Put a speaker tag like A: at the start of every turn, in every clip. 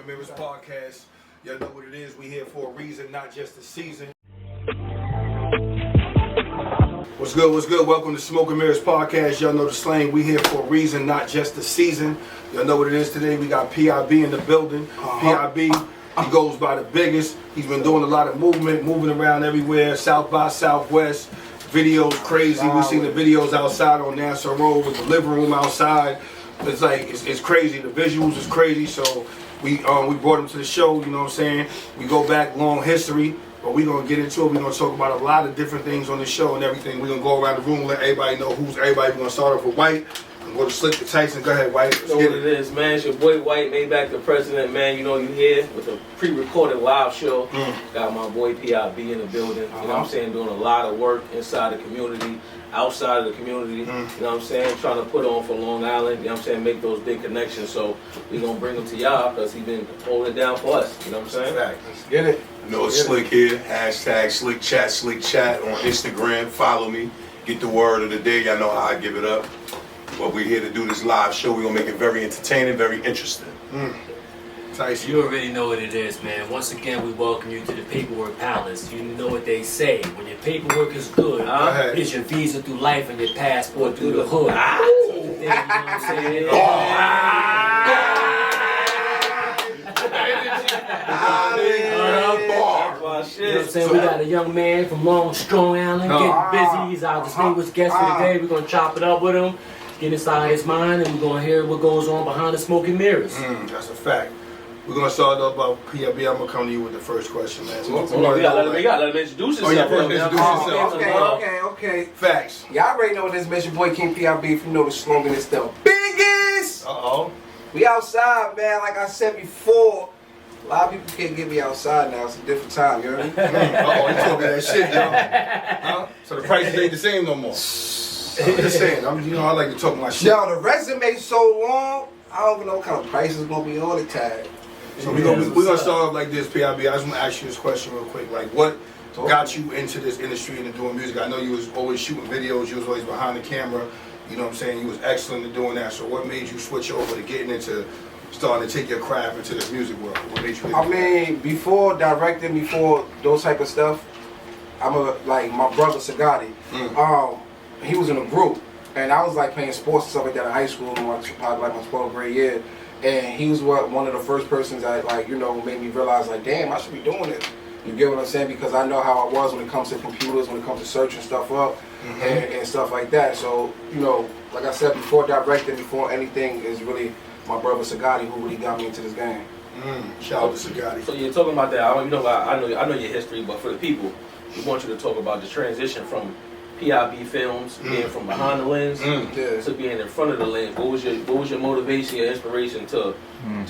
A: Smoke and Mirrors podcast. Y'all know what it is. We here for a reason, not just a season. What's good? What's good? Welcome to Smoke and Mirrors podcast. Y'all know the slang. We here for a reason, not just a season. Y'all know what it is today. We got P.I.B in the building. P.I.B, he goes by the biggest. He's been doing a lot of movement, moving around everywhere, South by Southwest. Videos crazy. We seen the videos outside on Nassau Road with the living room outside. It's like it's crazy. The visuals is crazy. So we brought him to the show. You know what I'm saying? We go back long history, but we gonna get into it. We gonna talk about a lot of different things on the show and everything. We gonna go around the room, let everybody know who's everybody. We gonna start off with White. And go to Slick to Tyson. Go ahead, White.
B: You know what it is, man. It's your boy White, made back the president, man. You know you here with a pre-recorded live show. Got my boy P.I.B in the building. You know what I'm saying? Doing a lot of work inside the community, outside of the community. You know what I'm saying? Trying to put on for Long Island. You know what I'm saying? Make those big connections. So we gonna bring him to y'all because he been holding it down for us. You know what I'm saying?
A: Let's get it.
C: You know, it's Slick here. Hashtag Slick Chat on Instagram. Follow me. Get the word of the day. Y'all know how I give it up. But we're here to do this live show. We're going to make it very entertaining, very interesting.
A: Tyson.
D: You already know what it is, man. Once again, we welcome you to the Paperwork Palace. You know what they say. When your paperwork is good, it's your visa through life and your passport through the hood. You know what I'm saying? You know what I'm saying? We got a young man from Long Strong Island getting busy. He's our distinguished guest for the day. We're going to chop it up with him, get inside his mind, and we're going to hear what goes on behind the smoking mirrors.
A: That's a fact. We're going to start off about P.I.B. I'm going to come to you with the first question, man.
B: We gotta let him introduce himself.
A: Oh, yeah, first introduce yourself.
E: Okay.
A: Facts.
E: Y'all already know what this is. Your boy King P.I.B. If you know the slogan, it's the biggest. We outside, man. Like I said before, a lot of people can't get me outside now. It's a different time, you heard me?
A: You talking that shit, yo. So the prices ain't the same no more. I'm just saying. I like to talk my shit.
E: Yo, the resume's so long, I don't even know what kind of price is going to be on the tag.
A: So we're gonna start off like this, P.I.B. I just want to ask you this question real quick. Like, what got you into this industry and doing music? I know you was always shooting videos. You was always behind the camera. You know what I'm saying? You was excellent at doing that. So what made you switch over to getting into starting to take your craft into this music world? What made you?
E: Before directing, before those type of stuff, like my brother Sagati. He was in a group, and I was like playing sports and stuff like that in high school, probably like my 12th grade year. And he was one of the first persons that made me realize like, damn, I should be doing it. You get what I'm saying? Because I know how I was when it comes to computers, when it comes to searching stuff up and stuff like that. So like I said before, directing, before anything, is really my brother Sagati who really got me into this game.
A: Shout out to Sagati.
B: So you're talking about that. I know your history, but for the people, we want you to talk about the transition from P.I.B. films, being from behind the lens to being in front of the lens. What was your motivation, your inspiration to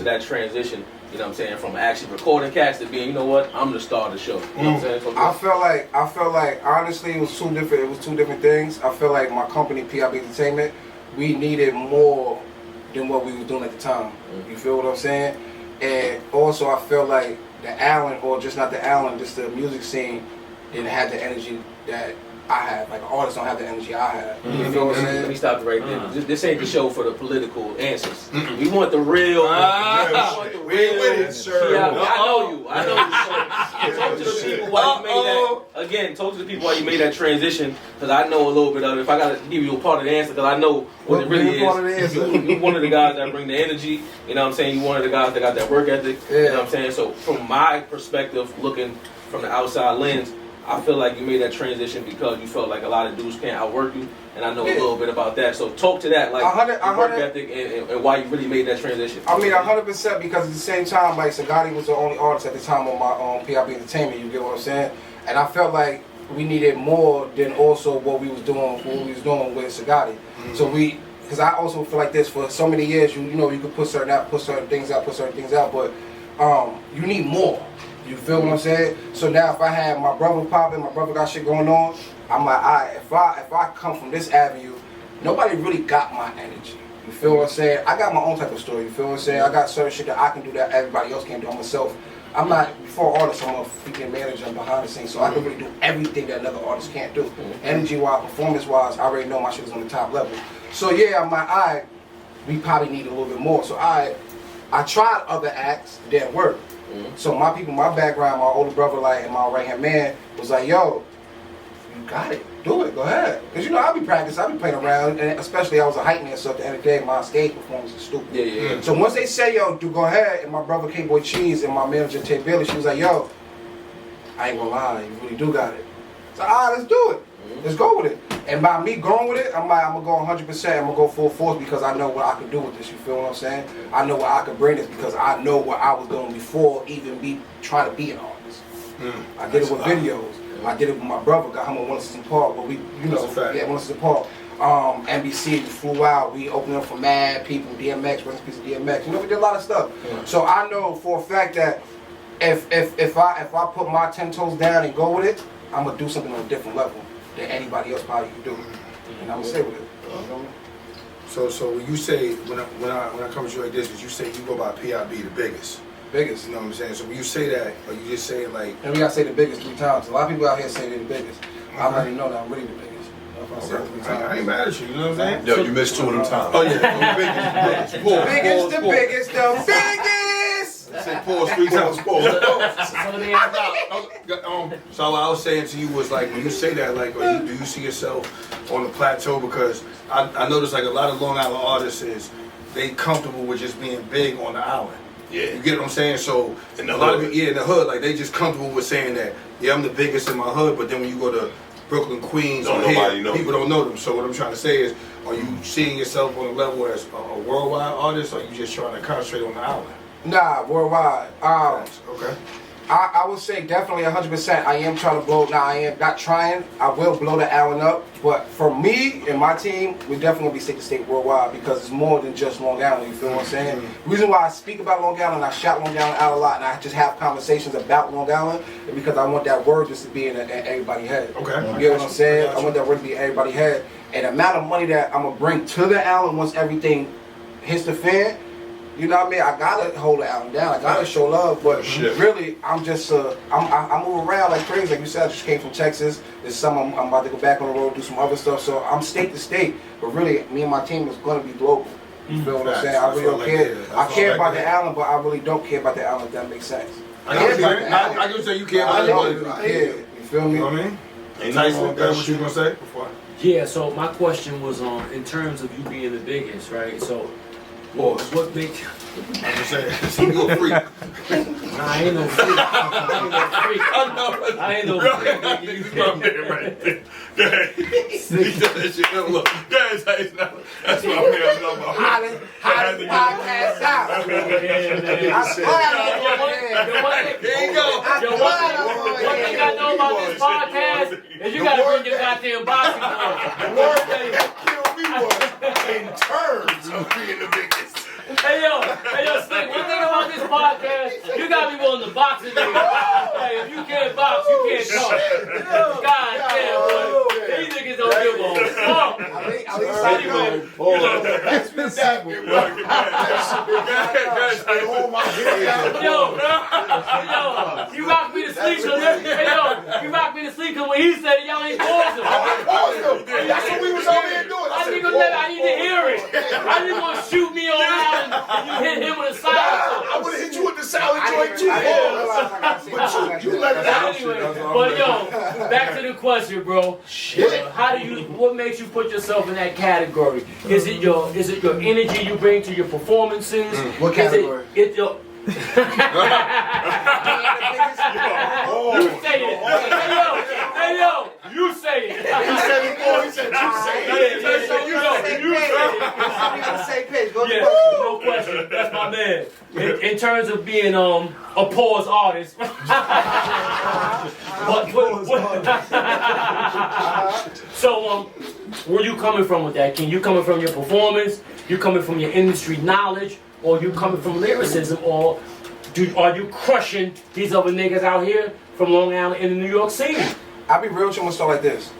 B: that transition? You know what I'm saying? From actually recording cats to being, you know what, I'm the star of the show. You know what I'm saying?
E: I felt like honestly it was two different things. I feel like my company, P.I.B Entertainment, we needed more than what we was doing at the time. You feel what I'm saying? And also I felt like the Allen, or just not the Allen, just the music scene didn't have the energy that I have. Like artists don't have the energy I have. You feel what I'm saying?
B: Let me stop it right there. This ain't the show for the political answers. We want the real.
A: We ain't with it, sir.
B: I know you. Talk to the people why you made that. Again, talk to the people why you made that transition. Because I know a little bit of it. If I got to give you a part of the answer, because I know what it really is. You one of the guys that bring the energy. You know what I'm saying? You one of the guys that got that work ethic. You know what I'm saying? So from my perspective, looking from the outside lens, I feel like you made that transition because you felt like a lot of dudes can't outwork you, and I know a little bit about that. So talk to that, like work ethic and why you really made that transition.
E: 100%, because at the same time, like Sagati was the only artist at the time on my P.I.B Entertainment. You get what I'm saying? And I felt like we needed more than also what we was doing with Sagati. So because I also feel like this for so many years. You could put certain things out, but you need more. You feel what I'm saying? So now if I have my brother popping, my brother got shit going on, I'm like, if I come from this avenue, nobody really got my energy. You feel what I'm saying? I got my own type of story. You feel what I'm saying? I got certain shit that I can do that everybody else can't do. I'm myself. I'm not, before artist, I'm a freaking manager. I'm behind the scenes, so I can really do everything that another artist can't do. Energy-wise, performance-wise, I already know my shit is on the top level. So yeah, I'm like, we probably need a little bit more. So I tried other acts, didn't work. So my people, my background, my older brother, like, and my right hand man was like, yo, you got it, do it, go ahead. Cause you know, I be practicing, I be playing around, and especially I was a height man, so at the end of the day, my stage performance is stupid.
B: Yeah.
E: So once they say, yo, do go ahead, and my brother K-Boy Cheese and my manager Tay Billy, she was like, yo, I ain't gonna lie, you really do got it. So let's do it. Let's go with it. And by me going with it, I'm gonna go 100%. I'm gonna go full force because I know what I can do with this. You feel what I'm saying? I know what I can bring this because I know what I was doing before even me trying to be an artist. I did it with videos. I did it with my brother. Got him on 160 Park, but we, you know, 160 Park. NBC, we flew out. We opened up for mad people. DMX, rest in peace of DMX. You know, we did a lot of stuff. So I know for a fact that if I put my 10 toes down and go with it, I'm gonna do something on a different level than anybody else probably can do, and I'm gonna stay with it. You know?
A: So when you say when I come to you like this, because you say you go by P.I.B the biggest.
E: Biggest.
A: You know what I'm saying? So when you say that, are you just saying like?
E: And we gotta say the biggest 3 times. A lot of people out here say they're the biggest. I already know that I'm really the biggest. If I say it 3 times.
A: I ain't mad at you. You know what I'm saying?
C: Yo, you missed 2 of them times.
A: Oh yeah, the biggest.
E: The biggest, the biggest.
A: Say pause 3 times. Pause. So what I was saying to you was like when you say that, like, do you see yourself on the plateau? Because I noticed like a lot of Long Island artists they comfortable with just being big on the island.
C: Yeah.
A: You get what I'm saying? So
C: In the
A: a lot
C: hood.
A: of in the hood, like they just comfortable with saying that, yeah, I'm the biggest in my hood, but then when you go to Brooklyn, Queens,
C: Don't
A: or here,
C: nobody know
A: people don't know them. So what I'm trying to say is, are you seeing yourself on a level as a worldwide artist, or are you just trying to concentrate on the island?
E: Nah, worldwide.
A: Okay.
E: I would say definitely 100%. I am trying to blow. Now I am not trying. I will blow the island up. But for me and my team, we definitely gonna be state to state worldwide because it's more than just Long Island. You feel what I'm saying? The reason why I speak about Long Island, I shout Long Island out a lot, and I just have conversations about Long Island, is because I want that word just to be in everybody's head.
A: Okay.
E: You get what I'm saying? I want that word to be in everybody's head. And the amount of money that I'm gonna bring to the island once everything hits the fan. You know what I mean? I gotta hold the album down. I gotta show love, but really, I'm just I move around like crazy. Like you said, I just came from Texas. This summer, I'm about to go back on the road, do some other stuff. So I'm state to state, but really, me and my team is gonna be global. You feel what I'm saying? I really don't care. I care about the island, but I really don't care about the island. If that makes sense.
A: I can say you care about the
E: island. I care. You feel me?
A: You know what I mean? Hey, Tyson, what you gonna say before?
D: Yeah. So my question was in terms of you being the biggest, right? So. What makes you?
A: I'm just saying, you a freak.
D: Nah, I ain't no freak. I ain't no freak.
C: Niggas my man right there. Go ahead. He done that shit. Look, go ahead, Tyson. That's my man.
E: How the podcast out?
D: There you go. One thing I know about this podcast is you gotta bring your goddamn boxing gloves.
C: The word that killed me was in terms of being the biggest.
D: Hey yo, Slick, one thing about this podcast, you gotta be willing to box it, nigga. Hey, if you can't box, you can't talk. God damn, boy. These niggas don't give a fuck. Anyway, yo, you rocked me to sleep, you rocked me to sleep because when he said it, y'all ain't paused him.
C: That's what we was over here doing.
D: I need to hear it. I didn't want to shoot me on out and you hit him with a silence.
C: I would have hit you with the salad joint too. But you let it out.
D: Anyway, but yo, back to the question, bro. What makes you put yourself in that category? Is it your energy you bring to your performances?
E: What category?
D: It's your You say it. Hey yo, you say it.
C: He said it before, he said you say it.
E: You on the same page. Go to
D: Yeah, no question. That's my man. In terms of being a pause artist. So where you coming from with that, King? You coming from your performance? You coming from your industry knowledge? Or you coming from lyricism? Or are you crushing these other niggas out here from Long Island in the New York scene?
E: I'll be real with you, I'm gonna start like this.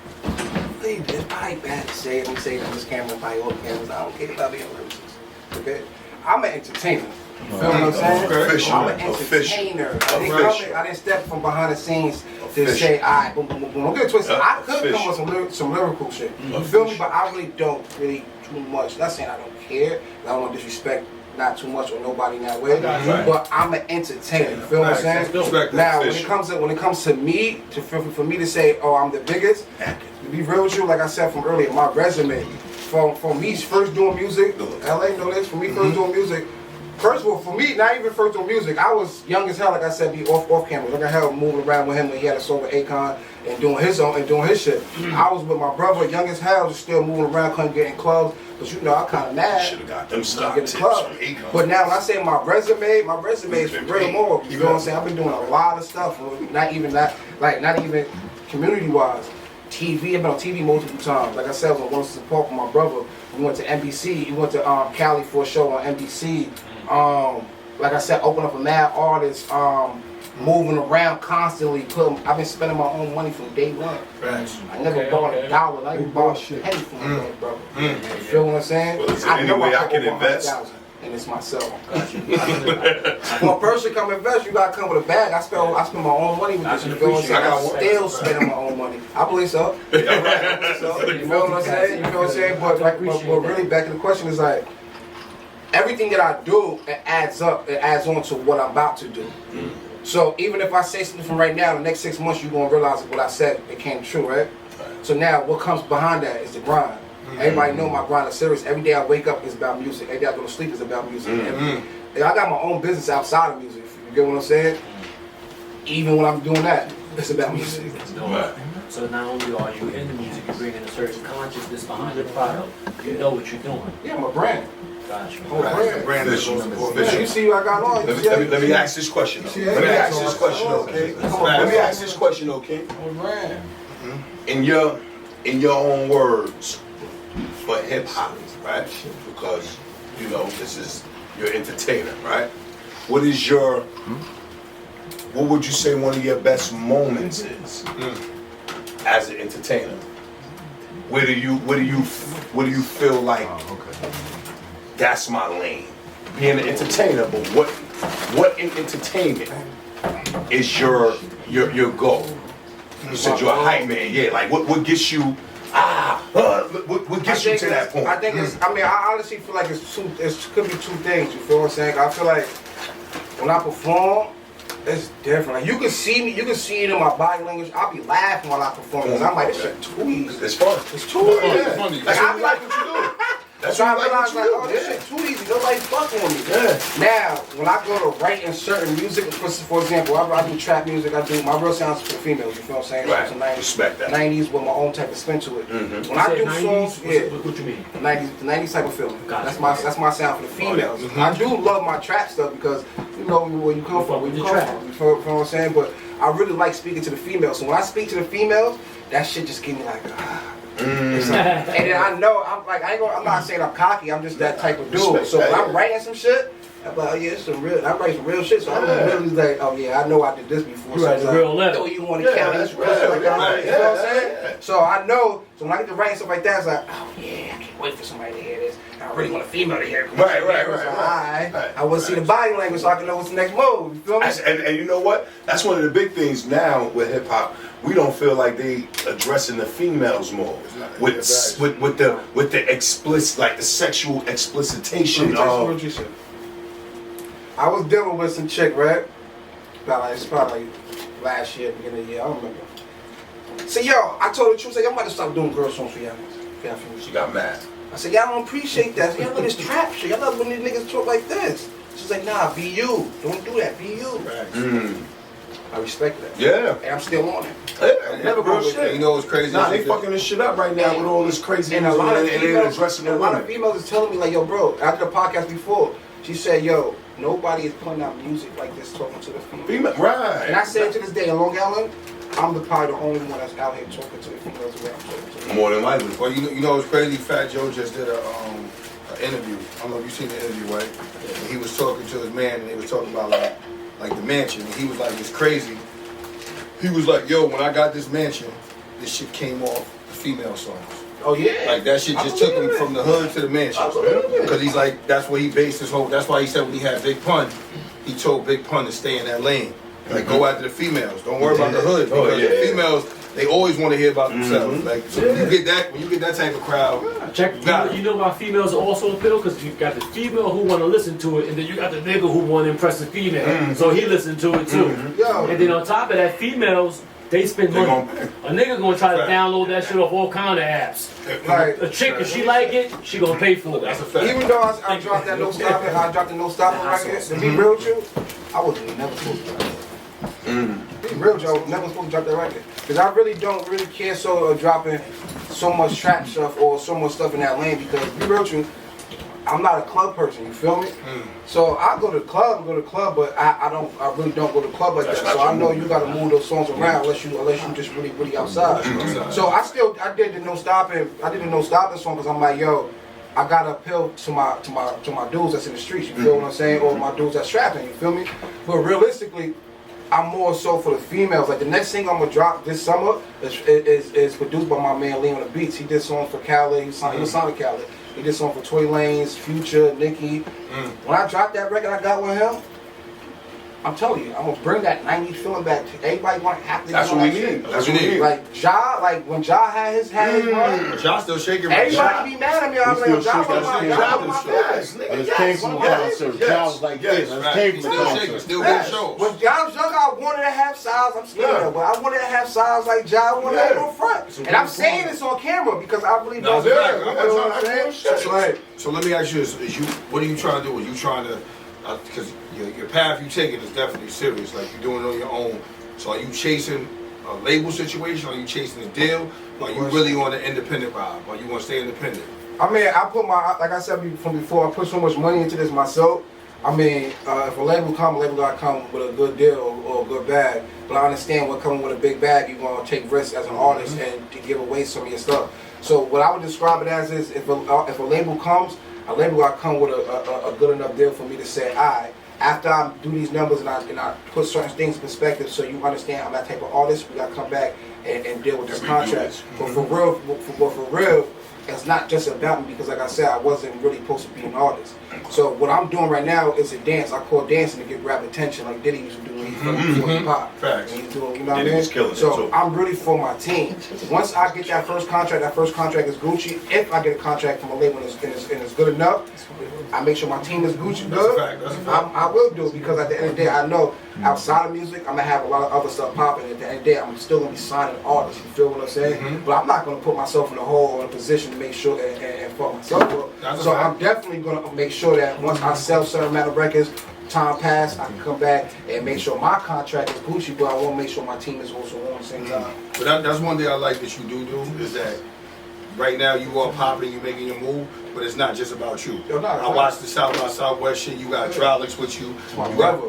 E: It's probably bad to say it. I'm saying on this camera, probably all cameras. I don't care about being a lyricist. Okay? I'm an entertainer. You feel what I'm saying?
C: Official.
E: I'm an entertainer. I didn't step from behind the scenes to say, alright, boom, boom, boom, boom. Don't get it twisted. I could come with some lyrical shit. You feel me? But I really don't too much. Not saying I don't care. I don't want to disrespect not too much on nobody in that way. But I'm an entertainer. You feel what I'm saying? Now, when it comes to me, for me to say, oh, I'm the biggest, to be real with you, like I said from earlier, my resume, from me first doing music, LA know this, for me first doing music, first of all, for me, not even first doing music, I was young as hell, like I said, be off camera. Young as hell, moving around with him when he had a song with Akon and doing his shit. I was with my brother, young as hell, just still moving around, couldn't get in clubs. But you know, I kind of mad.
C: Should have got them stock
E: tips from
C: Akon.
E: But now when I say my resume is for real more. You know what I'm saying? I've been doing a lot of stuff, not even community-wise. TV, I've been on TV multiple times. Like I said, I was on Wilson Park with my brother. We went to NBC. We went to Cali for a show on NBC. Like I said, open up a mad artist. Moving around constantly. I've been spending my own money from day one. I never bought a dollar. I never bought a penny from my brother. You feel what I'm saying?
C: Well, is there any way I can invest?
E: And it's myself. For a person come invest, you gotta come with a bag. I spend my own money with this. You feel what I'm saying? I'm still spending my own money. I believe so. You feel what I'm saying? You feel what I'm saying? But really, back to the question is like, everything that I do, it adds up. It adds on to what I'm about to do. So even if I say something from right now, the next 6 months you're gonna realize that what I said, it came true, right? So now what comes behind that is the grind. Everybody know my grind is serious. Every day I wake up is about music. Every day I go to sleep is about music. I got my own business outside of music. You get what I'm saying? Even when I'm doing that, it's about music.
D: So not only are you in the music, you're bringing a certain consciousness behind the product. You know what you're doing.
E: Yeah, I'm a brand.
D: Gotcha.
A: Brand
E: You see what I got on?
C: Let me ask this question. Let me ask this question, okay? Let me ask this question, okay?
E: I'm a brand.
C: In your own words, for hip hop, right? Because you know this is your entertainer, right? What would you say one of your best moments is as an entertainer? Where do you feel like that's my lane? Being an entertainer, but what in entertainment is your goal? You said you're a hype man, yeah. Like what gets you? What gets you to that point?
E: I think I honestly feel like it could be two things. You feel what I'm saying? I feel like when I perform, it's different. Like you can see it in my body language. I'll be laughing while I perform. Cause I'm like, this shit too easy.
C: It's fun.
E: It's too easy.
C: It's funny. That's what you like what you do. That's
E: so I
C: what
E: realized,
C: you do.
E: oh, this shit too easy. Nobody's fucking with me. Now, when I go to writing certain music, for example, I do trap music. My real sounds for the females. You feel what I'm saying?
C: Right.
E: So 90s,
C: Respect that.
E: 90s with my own type of spin to it. When I do
D: 90s,
E: songs,
D: what you mean?
E: The 90s type of feeling.
D: Gotcha.
E: That's my sound for the females. I do love my trap stuff because you know where you come from. You feel what I'm saying? But I really like speaking to the females. So when I speak to the females, that shit just give me like. And then I know I'm not saying I'm cocky. I'm just that type of dude. So when I'm writing some shit, I'm like, oh yeah, it's some real. I'm writing some real shit. So I'm really like, oh yeah, I know I did this before.
D: You write the real letter.
E: Throw you on the county.
C: That's
E: You know what I'm saying?
C: Yeah.
E: So I know. So when I get to writing stuff like that, it's like, oh yeah, I can't wait for somebody to hear this. I really want a female to hear it.
C: Right.
E: I want to see the body language so I can know what's the next move. You feel me?
C: And you know what? That's one of the big things now with hip hop. We don't feel like they addressing the females more with the explicit, like the sexual explicitation of.
E: I was dealing with some chick, right? It's probably last year, beginning of the year. I don't remember. So yo, I told her the truth. I said, I'm about to stop doing girl songs for y'all.
C: She got mad.
E: I said, y'all don't appreciate that. Y'all love this trap shit. Y'all love when these niggas talk like this. She's like, nah, be you. Don't do that. Be you. I respect that.
C: Yeah.
E: And I'm still on it.
C: Yeah,
E: Never
C: real
E: go with
C: shit.
A: You know what's crazy?
C: Nah, they fucking this shit up right now with all this crazy
E: and a lot of females,
C: addressing
E: a
C: the
E: lot of
C: women.
E: females is telling me like, yo, bro, after the podcast before, she said, yo, nobody is putting out music like this talking to the females.
C: Right.
E: And I say to this day in Long Island, I'm probably the only one that's out here talking to the females the way I'm talking to them.
C: More than likely.
A: Well, you know what's crazy? Fat Joe just did an interview. I don't know if you've seen the interview, right? And he was talking to his man, and they was talking about like the mansion. And he was like, it's crazy. He was like, yo, when I got this mansion, this shit came off the female songs.
E: Oh yeah.
A: Like that shit just took him from the hood to the mansion. Because he's like, that's where he based his whole. That's why he said when he had Big Pun, he told Big Pun to stay in that lane. Like go after the females. Don't worry about the hood. Because the females, they always want to hear about themselves. Like so when you get that type of crowd,
D: You know why females are also appeal? Because you got the female who want to listen to it, and then you got the nigga who want to impress the female, so he listen to it too. And then on top of that, females, they spend money. A nigga gonna try to download that shit off all kind of apps.
E: Like
D: A chick, if she like it, she gonna pay for it.
A: that's a fact.
E: even though I dropped that no stopping, I dropped the no stopping record. To be real with you, I was never supposed to drop that. Be real, Joe. Never supposed to drop that record because I really don't care so of dropping so much trap stuff or so much stuff in that lane. Because be real with you, I'm not a club person. You feel me? So I go to the club, but I really don't go to the club like that. So I know you got to move those songs around unless you just really outside. So I did the no stopping. I did the no stopping song because I'm like, yo, I gotta appeal to my dudes that's in the streets. You feel what I'm saying? Or my dudes that's strapping. You feel me? But realistically, I'm more so for the females. Like the next thing I'm gonna drop this summer is produced by my man Lee on the beats. He did songs for Khaled. He was signed to Khaled. He did songs for Tory Lanez, Future, Nicki. When I dropped that record I got with him, I'm telling you, I'm gonna bring that 90s feeling back. Everybody want to have to.
C: That's what we need. That's what we need.
E: Like Ja, like when Ja had his run,
A: Ja still shaking.
E: everybody be mad at me. I'm like, Ja was my
C: Yes,
F: It came from the concert. Ja was like this. It came from the
A: Still shaking,
F: concert.
A: still getting shows.
E: When Ja was younger, I wanted to have styles. I'm scared of it, but I wanted to have styles like Ja. I wanted to have no front. And I'm saying this on camera because I really don't.
A: it's fact.
E: You know what I'm saying?
A: So let me ask you this: what are you trying to do? Are you trying to because your path you taking is definitely serious. Like you're doing it on your own. So are you chasing a label situation? Are you chasing a deal? Or are you really on the independent vibe? Or you want to stay independent?
E: I mean, I put like I said from before, I put so much money into this myself. I mean, if a label gotta come with a good deal or a good bag. But I understand what coming with a big bag, you're gonna take risks as an artist and to give away some of your stuff. So what I would describe it as is if a label comes, a label gotta come with a good enough deal for me to say, alright, after I do these numbers and I put certain things in perspective so you understand I'm that type of artist, we gotta come back and deal with this contract. But for real, it's not just about me because like I said, I wasn't really supposed to be an artist. So what I'm doing right now is a dance. I call dancing to grab attention like Diddy used to do when he before hip hop.
C: Facts.
E: He's doing, you know what I
C: Diddy
E: mean?
C: was killing it,
E: So
C: too.
E: I'm really for my team. Once I get that first contract is Gucci. If I get a contract from a label and it's good enough, I make sure my team is Gucci good.
A: That's a fact.
E: I will do it because at the end of the day, I know outside of music, I'm gonna have a lot of other stuff popping. At the end of the day, I'm still gonna be signing artists. You feel what I'm saying? But I'm not gonna put myself in a hole or in a position to make sure and fuck myself up. So I'm definitely gonna make sure that once I sell certain amount of records, time pass, I can come back and make sure my contract is Gucci, but I want to make sure my team is also on at the same time.
A: But that's one thing I like that you do is that right now you are popping, you making your move, but it's not just about you. I watched the South by Southwest shit. You got Hydraulics with you.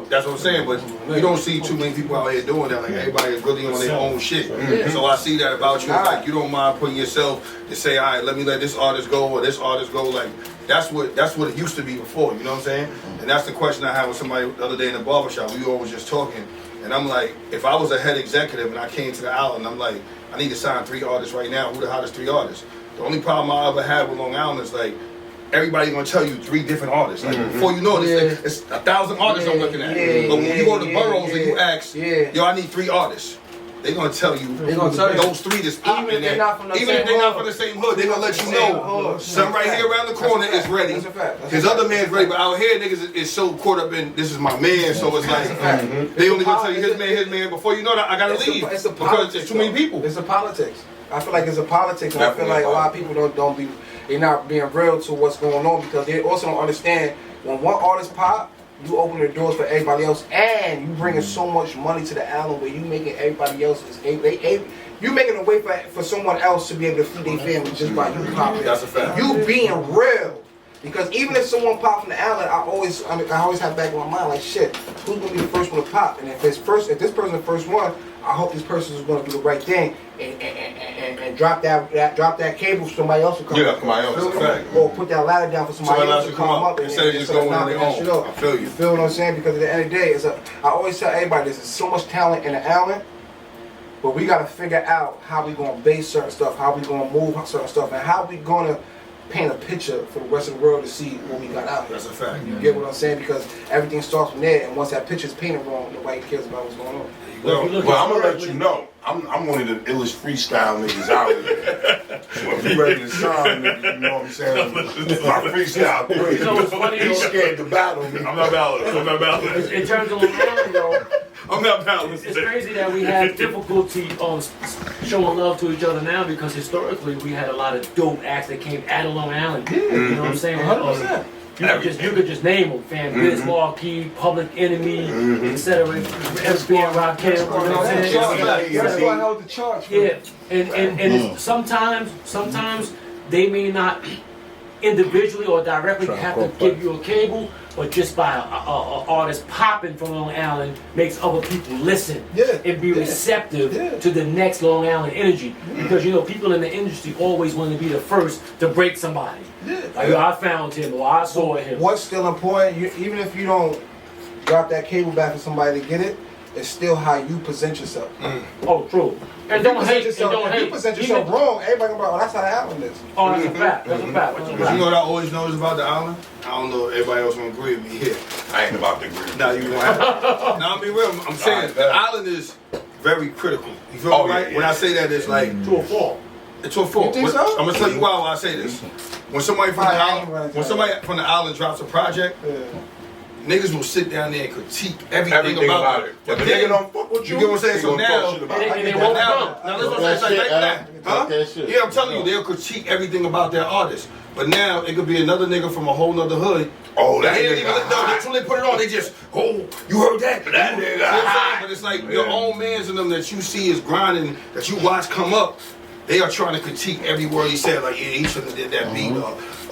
A: That's what I'm saying. But you don't see too many people out here doing that. Like everybody is really on their own shit. So I see that about you. It's like you don't mind putting yourself to say, all right, let me let this artist go or this artist go. Like that's what it used to be before. You know what I'm saying? And that's the question I had with somebody the other day in the barbershop. We all was just talking, and I'm like, if I was a head executive and I came to the island, I'm like, I need to sign 3 artists right now. Who the hottest 3 artists? The only problem I ever had with Long Island is like everybody gonna tell you 3 different artists. Like before you know it, it's 1,000 artists I'm looking at. But when you go to the boroughs and you ask, yo, I need 3 artists. They're gonna tell you those 3 that's popping.
E: Even if they're not from the
A: same hood, they're gonna let you know some right here around the corner is ready.
E: That's a fact.
A: His other man's ready, but out here niggas is so caught up in this is my man, so it's like they only gonna tell you his man. Before you know that, I gotta leave because there's too many people.
E: It's a politics. I feel like it's a politics, and I feel like a lot of people they're not being real to what's going on because they also don't understand when one artist pop, you open the doors for everybody else, and you bringing so much money to the island where you making everybody else you making a way for someone else to be able to feed their family just by you popping.
A: That's a fact.
E: You being real. Because even if someone pop from the island, I always have back in my mind like shit. Who's gonna be the first one to pop? And if this person's the first one, I hope this person is gonna do the right thing and drop that cable for somebody else to come.
C: Yeah, somebody else. That's a fact.
E: Or put that ladder down for somebody else to come up
C: instead of just going on their own.
E: I feel you. You feel what I'm saying? Because at the end of the day, I always tell everybody there's so much talent in the island. But we gotta figure out how we gonna base certain stuff, how we gonna move certain stuff, and how we gonna paint a picture for the rest of the world to see what we got out here.
A: That's a fact.
E: You get what I'm saying? Because everything starts from there, and once that picture's painted wrong, nobody cares about what's going on.
C: Well, I'm gonna let you know. I'm one of the illest freestyle niggas out there. So if you ready to sign, nigga, you know what I'm saying? My freestyle crazy.
D: You know what's funny,
C: He's
D: though?
C: scared to battle me.
A: I'm not balanced.
D: In terms of Long Island, though,
A: I'm not balanced.
D: it's crazy that we have difficulty showing love to each other now because historically we had a lot of dope acts that came out of Long Island. You know what I'm saying?
E: 100%.
D: You could just name them, fam. Biz Marquee, Public Enemy, etc. FBI, Rock Camp, you know what I'm saying?
E: That's why I held the charge.
D: Yeah, and it's, sometimes they may not individually or directly have to give you a cable, but just by a artist popping from Long Island makes other people listen and be receptive to the next Long Island energy. Because you know, people in the industry always want to be the first to break somebody. Like, yo, I found him or I saw him.
E: What's still important, even if you don't drop that cable back for somebody to get it, it's still how you present yourself.
D: Oh, true. And don't hate. And don't
E: if
D: hate.
E: you present yourself wrong, everybody gonna be like, oh, that's how the album is.
D: Oh, that's a fact. That's a fact. That's a
A: But you
D: fact.
A: know what I always notice about the island? I don't know if everybody else gonna agree with me here.
C: I ain't about to agree.
A: Now you want Now I mean real, I'm saying the island is very critical. You feel me, right? When I say that, it's like
D: To a fault.
A: it's to a fault.
E: You think so?
A: I'm gonna tell you why I say this. When somebody from the island, drops a project, niggas will sit down there and critique everything about it.
C: But the nigga don't fuck with you.
A: You get what I'm saying? So now,
D: And they won't come.
A: now let's go say like that. Huh? Yeah, I'm telling you, they'll critique everything about their artist. But now it could be another nigga from a whole nother hood.
C: Oh, that
A: They ain't
C: nigga
A: even no, that's when they put it on. They just, oh, you heard that?
C: That nigga
A: You know what I'm saying?
C: hot.
A: But it's like your own mans in them that you see is grinding, that you watch come up. They are trying to critique every word he said. Like, yeah, he shouldn't have did that beat,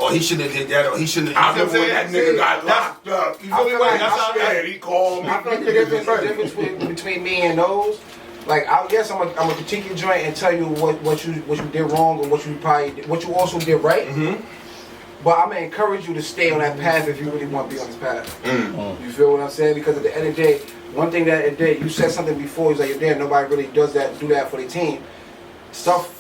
A: or he shouldn't have did that, or he shouldn't have.
C: I remember when that nigga got locked up.
A: You feel me? That's how
C: Yeah, he called me.
E: I feel like the difference between me and those, like, yes, I'm gonna critique your joint and tell you what you did wrong or what you also did right. But I'm gonna encourage you to stay on that path if you really want to be on this path. You feel what I'm saying? Because at the end of the day, one thing that you said something before, is like, damn, nobody really do that for the team. Stuff,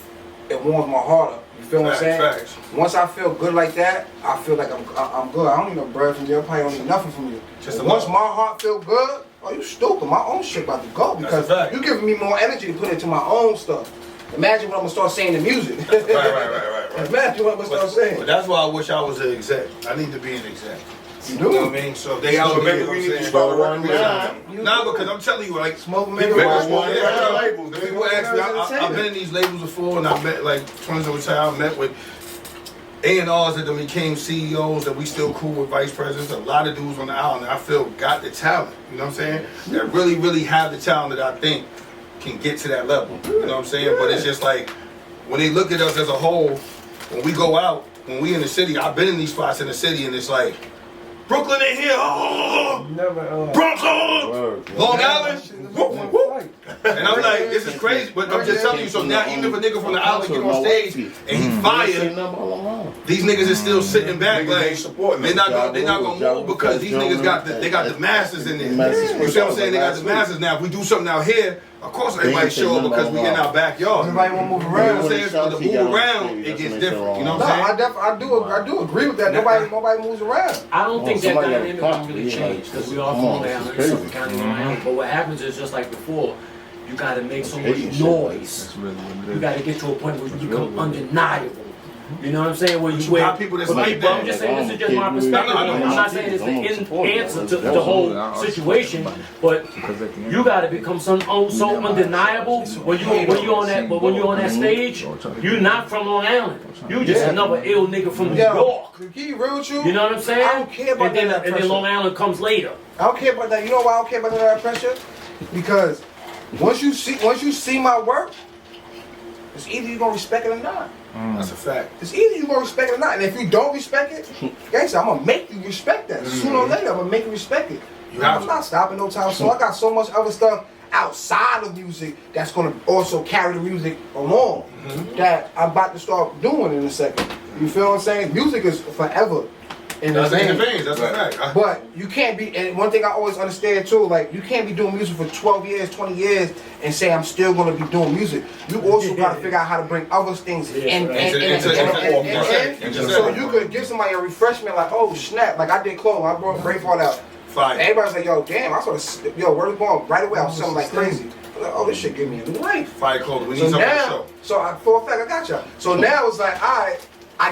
E: it warms my heart up. You feel what I'm saying?
A: Facts.
E: Once I feel good like that, I feel like I'm good. I don't need no bread from you. I probably don't need nothing from you. Once my heart feel good, oh, you stupid. My own shit about to go because you giving me more energy to put into my own stuff. Imagine what I'm gonna start saying in music.
A: Right.
E: Imagine what I'm gonna start saying.
A: But that's why I wish I was an exec. I need to be an exec.
E: You
A: You know what I
E: do.
A: mean? So if they out
C: So
A: there,
C: maybe
A: you know
C: we
A: what
C: need
A: I'm
C: to
A: saying?
C: start working with them.
A: Nah, because I'm telling you, like,
E: Smoking
A: people
E: maybe
A: ask me,
E: one
C: labels.
A: people ask me, I've been in these labels before, and I met, like, 20s over time, I met with A&Rs that became CEOs, that we still cool with vice presidents, a lot of dudes on the island that I feel got the talent, you know what I'm saying? That really, really have the talent that I think can get to that level, you know what I'm saying? But it's just like, when they look at us as a whole, when we go out, when we in the city, I've been in these spots in the city, and it's like, Brooklyn in here, Bronx, Long Island, woo, woo. And I'm like, this is crazy, but I'm just telling you, so now even if a nigga from the island get on stage and he fired, these niggas is still sitting back like, they're not gonna move because these niggas got the masses in there. You see what I'm saying? They got the masses. Now if we do something out here, of course everybody show up because we in our backyard.
E: Everybody want to move
A: You know
E: around.
A: what I'm saying? So the move around, it gets different. You know what I'm saying?
E: I do agree with that. Nobody moves around.
D: I don't think that
F: somebody
D: dynamic
F: got
D: can really
F: caught,
D: change
F: yeah,
D: because we
F: like,
D: are from
F: come
D: Long
F: on,
D: Island,
F: this is
D: Suffolk County, Long Island. But what happens is just like before, you got to make so much noise. You got to get to a point where you become undeniable. You know what I'm saying? Where you
A: got people that's like that.
D: I'm just saying this is just my perspective. I'm not saying it's the answer to the whole situation, but you got to become so undeniable when you on that stage. You're not from Long Island. You just another ill nigga from New York.
E: To be real with you,
D: You know what I'm saying?
E: I don't care about
D: and
E: that
D: then
E: pressure.
D: Long Island comes later.
E: I don't care about that. You know why I don't care about that pressure? Because once you see my work, it's either you gonna respect it or not.
A: That's a fact.
E: It's either you gonna respect it or not. And if you don't respect it, gangsta, I'm gonna make you respect that. Sooner or later, I'm gonna make you respect it. I'm not stopping no time. So I got so much other stuff outside of music that's gonna also carry the music along that I'm about to start doing in a second. You feel what I'm saying? Music is forever. in the
A: veins. That's a fact.
E: But you can't be. And one thing I always understand too, like you can't be doing music for 12 years, 20 years, and say I'm still gonna be doing music. You also gotta figure out how to bring other things in. So you could give somebody a refreshment, like, oh snap, like I did clone. I brought Braveheart out.
A: Fire.
E: Everybody's like, yo, damn, I sort of, yo, where's going right away? I was selling like crazy. Like, oh, this shit give me a new life.
A: Fire clothes. We need something to show.
E: So for a fact, I got y'all. So now it's like, I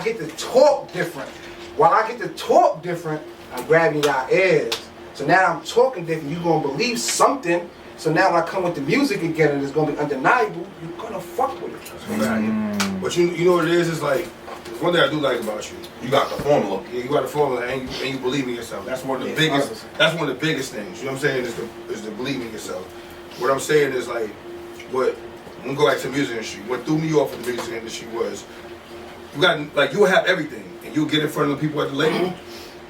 E: get to talk different. While I get to talk different, I'm grabbing y'all ears. So now I'm talking different. You're gonna believe something. So now when I come with the music again and it's gonna be undeniable, you're gonna fuck with it.
A: But you know what it is? It's like, one thing I do like about you.
C: You got the formula.
A: Yeah, you got the formula, and you believe in yourself. That's one of the biggest. That's one of the biggest things. You know what I'm saying? Is the believe in yourself. What I'm saying is like, I'm gonna go back to the music industry. What threw me off of the music industry was, you got like you'll have everything, and you'll get in front of the people at the label.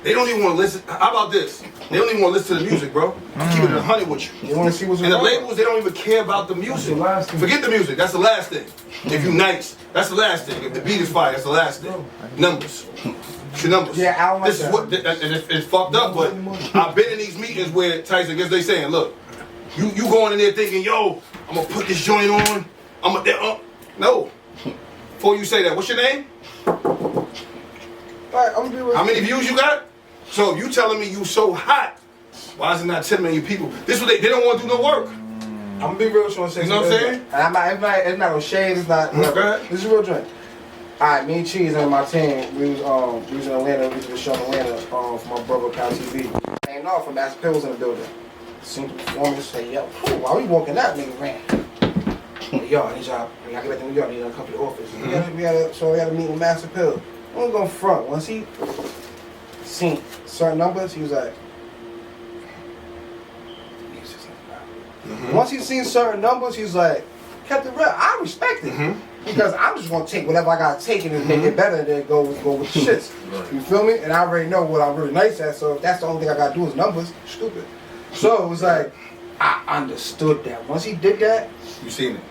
A: They don't even want to listen. How about this? They don't even want to listen to the music, bro. Keep it 100 with you.
E: They want to see what's
A: and the labels, they don't even care about the music. Forget the music. That's the last thing. If you nice, that's the last thing. If the beat is fire, that's the last thing. Numbers. It's your numbers.
E: Yeah, I don't like
A: this is what, and it's fucked up. But I've been in these meetings where Tyson, guess they saying, look, you going in there thinking, yo, I'm gonna put this joint on. No. Before you say that, what's your name?
E: Right, I'm gonna be
A: how many views you got? So if you telling me you so hot, why is it not 10 million people? This is what they don't want to do no work.
E: I'm gonna be real trying to say.
A: You know what I'm saying?
E: And it's not no shade. It's not. This is a real joint. Alright, me and Cheese and my team, we was in Atlanta. We was at the show in Atlanta for my brother Kyle TV. Came off from Master Pills in the building. Seen the performance. Say, yo, why we walking that nigga ran? Yo, I need y'all. I get back to New York. I need y'all to come to the office. We had a meeting with Master Pills. I'm gonna go front. Once he seen certain numbers, he was like, once he seen certain numbers, he was like, kept it real. I respect it. Because I'm just gonna take whatever I gotta take and just make it better and then go with the shits. You feel me? And I already know what I'm really nice at, so if that's the only thing I gotta do is numbers, stupid. So it was like, I understood that. Once he did that,
A: you seen it.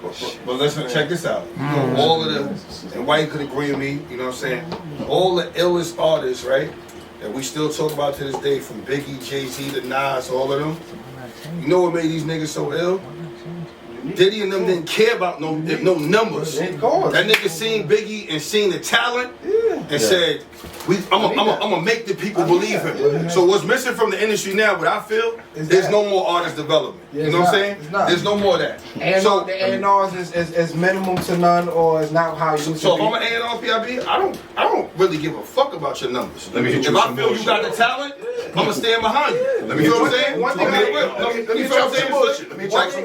A: But listen, check this out. You know, all of the, and why you could agree with me, you know what I'm saying? All the illest artists, right, that we still talk about to this day, from Biggie, Jay-Z to Nas, all of them. You know what made these niggas so ill? Diddy and them didn't care about no numbers. That nigga seen Biggie and seen the talent and said, I'm gonna make the people believe him. So what's missing from the industry now, what I feel, there's no more artist development. You know what I'm saying? There's no more of that.
E: And so the A&Rs is minimum to none, or is not how you used to be.
A: So if I'm an A&R P.I.B, I don't really give a fuck about your numbers. If I feel you got the talent, I'm gonna stand behind you.
C: Let me hit you with some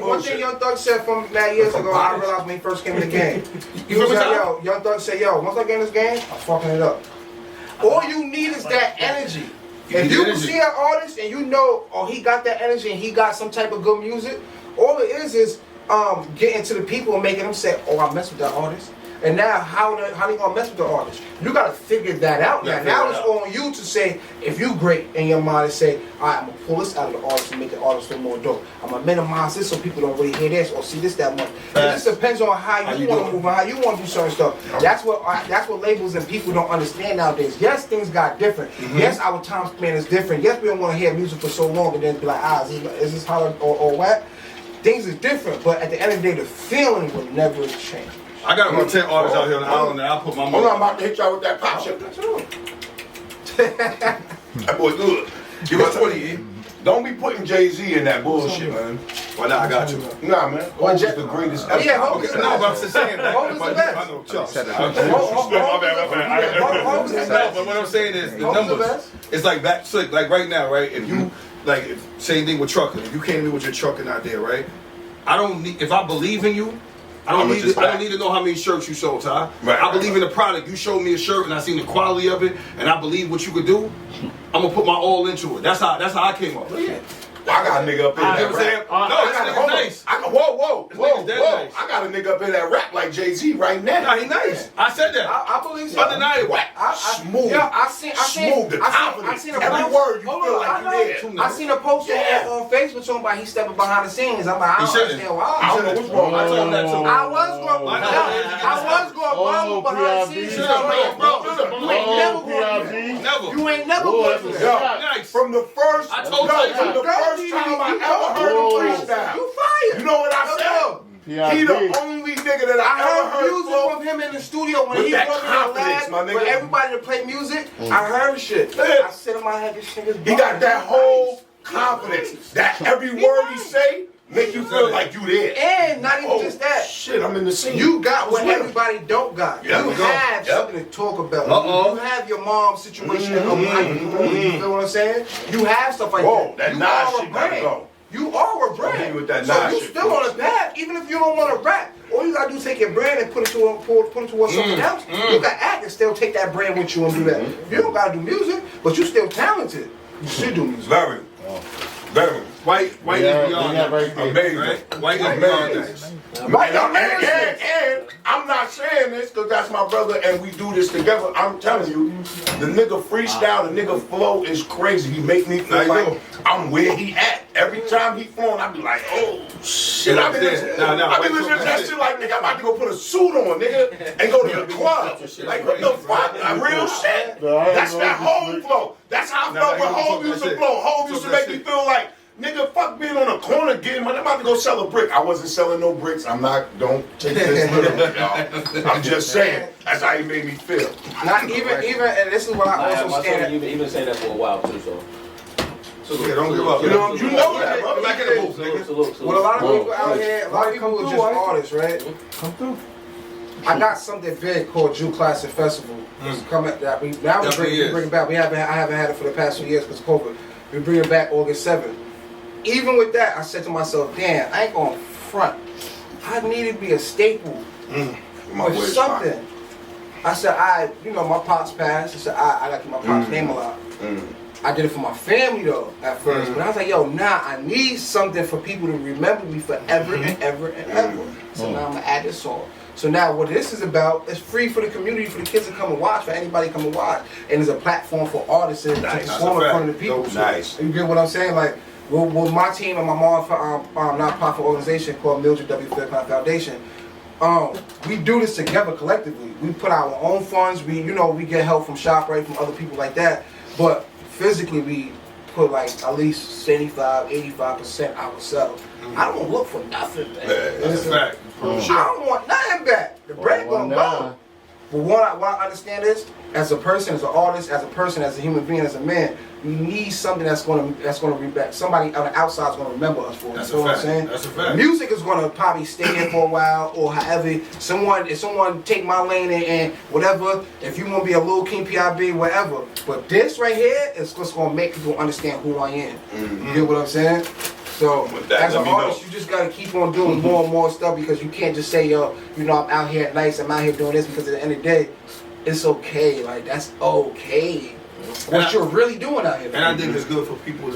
E: One thing Young Thug said from mad years ago, I realized when he first came in the game. He was like, yo, Young Thug said, yo, once I get in this game, I'm fucking it up. All you need is that energy. If you see an artist and you know, oh, he got that energy and he got some type of good music, all it is getting to the people and making them say, oh, I mess with that artist. And now, how they gonna mess with the artist? You gotta figure that out now. Now it's on you to say, if you great in your mind and say, all right, I'm gonna pull this out of the artist and make the artist feel more dope. I'm gonna minimize this so people don't really hear this or see this that much. It just depends on how you want to move and how you want to do certain stuff. That's what labels and people don't understand nowadays. Yes, things got different. Yes, our time span is different. Yes, we don't want to hear music for so long and then be like, is this how or what? Things is different, but at the end of the day, the feeling will never change.
A: I got about 10 artists out here on the island that I'll put my money on.
C: I'm about to hit y'all with that pop shit. That boy good. Give us 20, E. Don't be putting Jay-Z in that bullshit, man.
A: Why not? I got you.
C: Nah, man. Hope is the greatest ever.
E: Yeah, Hope is the best.
A: No, but I'm just saying that.
E: Hope is the best.
A: I know, Chuck.
E: Hope is the best.
A: But what I'm saying is, the numbers, it's like back, so like right now, right? If you, like, same thing with trucking. If you came to me with your trucking out there, right? I don't need, if I believe in you, I don't need to know how many shirts you sold, Ty. I believe in the product. You showed me a shirt and I seen the quality of it and I believe what you could do. I'm gonna put my all into it. That's how I came up.
C: I got a nigga up in there.
A: You know what I'm saying? No, this nigga's nice.
C: Whoa. I got a nigga up here that rap like Jay-Z right now.
A: Nah, he nice. I said that.
E: I believe so.
A: Undeniable.
C: Smooth.
E: Yeah, I seen
C: the confidence.
E: I seen a
C: Every
E: post.
C: word you
E: Hold
C: feel
E: on,
C: like you there.
E: I seen a post on Facebook talking about he stepping behind the scenes. I'm like, I don't understand why.
C: I don't know what's wrong.
A: I told him that too.
E: I was going behind the scenes. You ain't never going to.
A: Never.
E: You ain't never going to.
A: Nice.
C: From the first,
B: I told
C: from the first time I ever heard him freestyle.
E: You fired.
C: You know what I said? He the only nigga that I ever
E: heard
C: heard
E: music
C: flow.
E: from him in the studio when
C: With
E: he
C: that
E: brought me
C: confidence,
E: in
C: my
E: the
C: nigga.
E: lab for everybody to play music. I heard shit.
C: Yeah.
E: I said in my head, this nigga's
C: He got that whole confidence that every word he say make you feel like you there.
E: And not even just that.
C: Shit, I'm in the scene.
E: You got what
C: What's with
E: everybody don't got.
C: Yep.
E: You have something to talk about. You have your mom's situation of life. You feel what I'm saying? You have stuff like
C: Whoa,
E: that.
C: that
E: You
C: Nas
E: are a
C: shit gotta
E: brand.
C: go.
E: You are a
C: Hit
E: brand.
C: me with that
E: So
C: Nas
E: you
C: shit,
E: still on a path, even if you don't want to rap. All you gotta do is take your brand and put it towards something else. You got act and still take that brand with you and do that. You don't gotta do music, but you still talented. You should do music.
C: Very.
A: White is beyond that.
C: Amazing.
A: Right? White is beyond that.
C: And I'm not saying this because that's my brother and we do this together. I'm telling you, the nigga freestyle, the nigga flow is crazy. He make me feel like I'm where he at. Every time he flowing, I be like, oh shit. I be listening to that shit like, nigga, I'm about to go put a suit on, nigga, and go to the club. Like, what the fuck? Like, real shit. That's that whole flow. That's how I felt with Hov used to flow. Hov used to make me feel like, nigga, fuck being on a corner getting money. I'm about to go sell a brick. I wasn't selling no bricks. Don't take this literally, y'all. I'm just saying, that's how he made me feel.
E: Not even, and this is what I also stand.
B: You've been saying that for a while too, so.
A: Yeah, don't give up.
C: You know that, bro.
A: Back in the booth, nigga.
B: Salute.
E: With a lot of people out here, a lot of people are just artists, right?
F: Come through.
E: I got something big called Jew Classic Festival. It's coming that we now we bring it back. I haven't had it for the past 2 years because of COVID. We bring it back August 7th. Even with that, I said to myself, damn, I ain't going front. I need to be a staple or something. I said, my pops passed. I said, I got to keep my pops' name alive. I did it for my family though at first, but I was like, yo, I need something for people to remember me forever and ever and ever. So now I'm gonna add this song. So now what this is about is free for the community, for the kids to come and watch, for anybody to come and watch, and it's a platform for artists to perform in front of the people. So, you get what I'm saying? Like, with my team and my mom's nonprofit organization called Mildred W. Fairclough Foundation, we do this together collectively. We put our own funds. We get help from ShopRite, from other people like that, but physically we put like at least 75, 85% ourselves. I don't look for nothing back.
A: That's a fact.
E: I don't want nothing back. The bread gonna go. But what I understand is, as a person, as an artist, as a person, as a human being, as a man, we need something that's gonna be back. Somebody on the outside is gonna remember us for it.
A: That's
E: you know what I'm saying?
A: That's a fact.
E: Music is gonna probably stay there for a while, or however. If someone take my lane and whatever, if you wanna be a little King P.I.B, whatever. But this right here is what's gonna make people understand who I am. You get what I'm saying? So, as an artist, you just gotta keep on doing more and more stuff because you can't just say, yo, I'm out here at nights, I'm out here doing this, because at the end of the day, it's okay. Like, that's okay. What you're really doing out here.
A: And I think it's good for people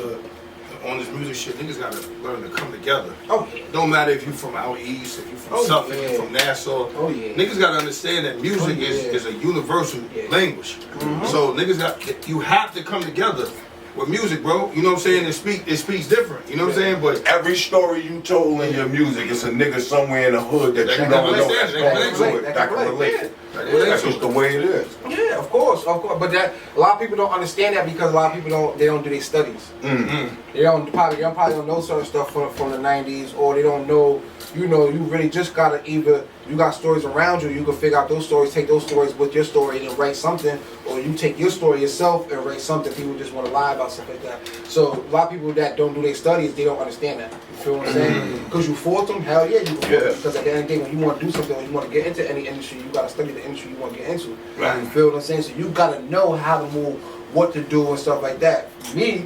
A: on this music shit, niggas gotta learn to come together.
E: Oh, yeah.
A: Don't matter if you from out east, if you from Suffolk, if you from Nassau.
E: Oh, yeah.
A: Niggas gotta understand that music is a universal language. So niggas you have to come together with music, bro. You know what I'm saying? It speaks different. You know what I'm saying? But
C: every story you told in your music is a nigga somewhere in the hood that you don't know that's going through it. That can relate. That's just the way it is.
E: Yeah, of course. But that a lot of people don't understand that because a lot of people don't do their studies. They probably don't know certain stuff from the 90s, or they don't know. You really just gotta either you got stories around you, you can figure out those stories, take those stories with your story and write something, or you take your story yourself and write something. People just want to lie about stuff like that. So a lot of people that don't do their studies, they don't understand that. You feel what I'm saying? Because you force them, hell yeah, you can force them. Because at the end of the day, when you want to do something, or you want to get into any industry, you gotta study the industry you want to get into. Right. You feel what I'm saying? So you gotta know how to move, what to do and stuff like that. Me,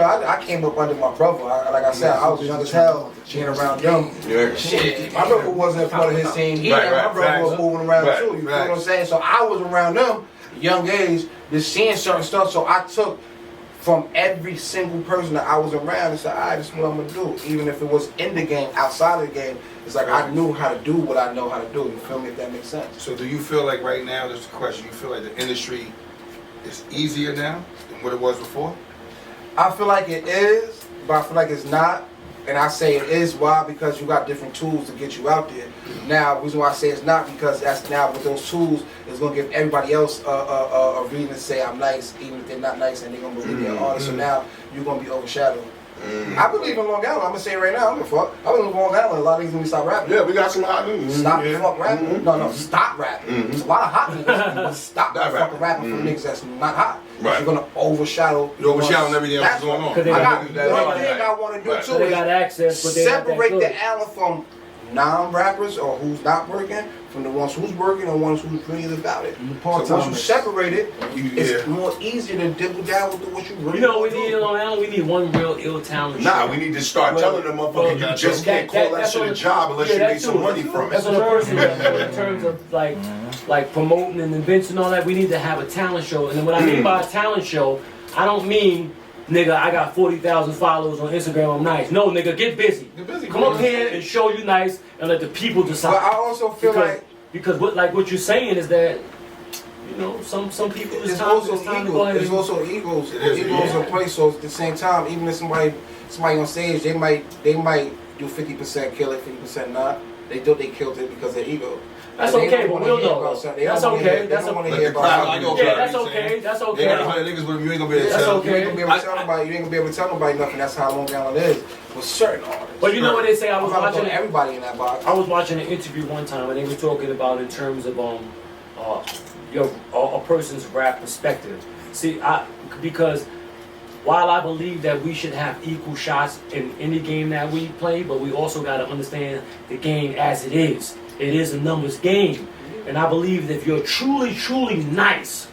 E: I came up under my brother. Like I said, I was young as hell, being around them. Shit, my brother wasn't a part of his team. My brother was moving around too. You feel what I'm saying? So I was around them, young age, just seeing certain stuff. So I took from every single person that I was around and said, alright, this is what I'm gonna do. Even if it was in the game, outside of the game, it's like I knew how to do what I know how to do. You feel me? If that makes sense.
A: So do you feel like right now, there's a question, you feel like the industry is easier now than what it was before?
E: I feel like it is, but I feel like it's not. And I say it is, why? Because you got different tools to get you out there. Now, the reason why I say it's not, because that's now with those tools, it's going to give everybody else a reason to say I'm nice, even if they're not nice, and they're going to believe they're artists. So now you're going to be overshadowed. I believe in Long Island. I'm going to say it right now. I don't give a fuck. I believe in Long Island. A lot of these niggas stop rapping.
C: Yeah, we got some hot niggas.
E: Stop the fuck rapping. No, stop rapping. There's a lot of hot niggas, but stop
C: Not
E: fucking rapping for niggas that's not hot.
C: Right.
E: You're going to overshadow.
A: You're overshadowing everything else that's going on.
D: Because they
E: I got
D: got-
E: one thing I want to do
C: Right.
E: too
D: So they
E: is
D: got access, but they not that
E: separate
D: good.
E: the Allen from non-rappers or who's not working from the ones who's working and ones who's really about it. So once you separate it, it's more easier to dibble dabble with what you really
D: You know what
E: want
D: we
E: to
D: need
E: do.
D: in Long Island? We need one real ill talent.
C: Nah,
D: show.
C: we need to start
D: Well,
C: telling them motherfuckers you just can't call that shit a job unless you make some money from
D: That's
C: it.
D: on a personal level. In terms of like promoting and events and all that, we need to have a talent show. And then what I mean by a talent show, I don't mean, nigga, I got 40,000 followers on Instagram, I'm nice. No, nigga, get busy.
E: Get busy,
D: Come
E: bro.
D: up here and show you nice and let the people decide.
E: But I also feel
D: because what you're saying is that, you know, some people
E: it's also egos. It's also egos. Egos in place. So at the same time, even if somebody on stage, they might do 50% kill it, 50% not. They thought they killed it because they're ego.
D: That's
E: They
D: okay,
E: don't
D: but
E: wanna
D: we'll
E: hear
D: know.
E: about something. They
D: That's
E: don't wanna
D: okay.
E: hear- They
D: That's
E: don't want to
A: okay.
E: hear
A: Let the crowd
E: about
A: know.
D: Yeah, that's okay. That's
A: They
D: okay.
A: got 100 niggas with them, you ain't gonna be able to
D: That's
A: tell.
D: okay.
E: You ain't gonna be able to tell nobody. You ain't gonna be able to tell nobody nothing. That's how Long Island is with certain artists.
D: But you know what they say? I was
E: I'm not
D: watching
E: putting everybody in that box.
D: I was watching an interview one time, and they were talking about in terms of a person's rap perspective. See, because while I believe that we should have equal shots in any game that we play, but we also got to understand the game as it is. It is a numbers game, and I believe that if you're truly, truly nice,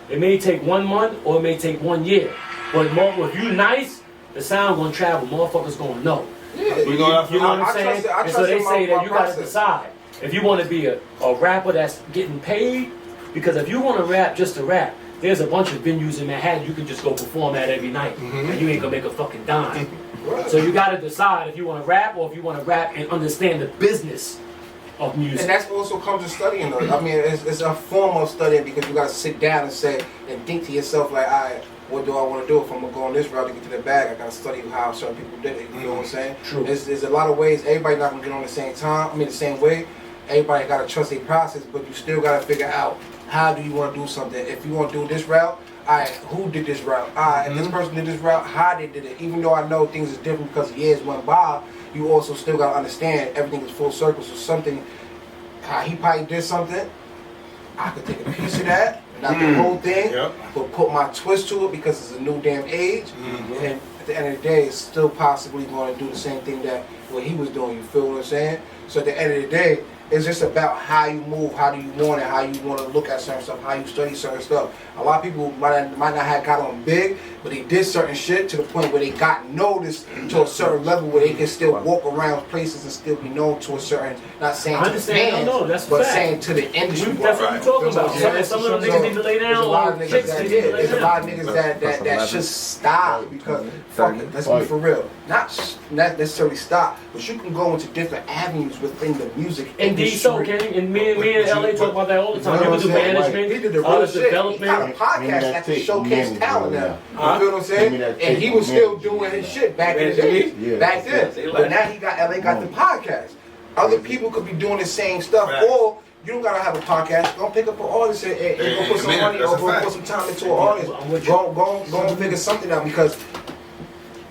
D: it may take 1 month or it may take 1 year. But if you nice, the sound gonna travel. Motherfuckers gonna know.
E: Yeah.
A: We gonna have to-
D: You know what
E: I
D: I'm saying?
E: trust it. I
D: And so
E: trust
D: they
E: in
D: say that
E: my
D: you gotta
E: process.
D: decide if you want to be a rapper that's getting paid. Because if you want to rap just to rap, there's a bunch of venues in Manhattan you can just go perform at every night, and you ain't gonna make a fucking dime. So you gotta decide if you want to rap or if you want to rap and understand the business of music.
E: And that's also comes to studying though. I mean, it's a form of studying because you gotta sit down and say and think to yourself like, alright, what do I want to do? If I'm gonna go on this route to get to the bag, I gotta study how certain people did it. You know what I'm saying?
D: True.
E: There's a lot of ways. Everybody not gonna get on the same time. I mean, the same way. Everybody gotta trust their process, but you still gotta figure out how do you want to do something. If you want to do this route, alright, who did this route? Alright, if this person did this route, how they did it. Even though I know things is different because years went by, you also still gotta understand everything is full circle. So something, how he probably did something, I could take a piece of that, not the whole thing, but put my twist to it because it's a new damn age. And at the end of the day, it's still possibly going to do the same thing that what he was doing. You feel what I'm saying? So at the end of the day, it's just about how you move, how do you want it, how you want to look at certain stuff, how you study certain stuff. A lot of people might not have got on big, but they did certain shit to the point where they got noticed to a certain level where they can still walk around places and still be known to a certain, not saying
D: I
E: to the
D: understand,
E: fans,
D: no, that's a
E: but
D: fact.
E: saying to the industry.
D: That's what we're talking about.
E: Yeah.
D: Some of them niggas need to lay down.
E: There's a lot of
D: or
E: niggas
D: chicks
E: that
D: need to lay
E: there's a
D: down.
E: lot of niggas that should stop because fuck it, let's be for real. Not necessarily stop, but you can go into different avenues within the music
D: Indeed,
E: industry.
D: so Kenny, and me and LA talk about that all the time.
E: You know
D: People do
E: what I'm saying?
D: management,
E: He did the real
D: artist
E: shit. He got a
D: development.
E: podcast that can showcase talent now. You feel what I'm
F: Give me
E: saying?
F: that
E: And
F: tape
E: he
F: of
E: was still
F: management.
E: doing his shit back in the day.
F: Yeah.
E: Back then. But now he got LA got the podcast. Other people could be doing the same stuff, or you don't gotta have a podcast. Go pick up an artist and go put some
A: man,
E: money
A: that's
E: or
A: a
E: go
A: fact.
E: put some time into an artist. Go and figure something out because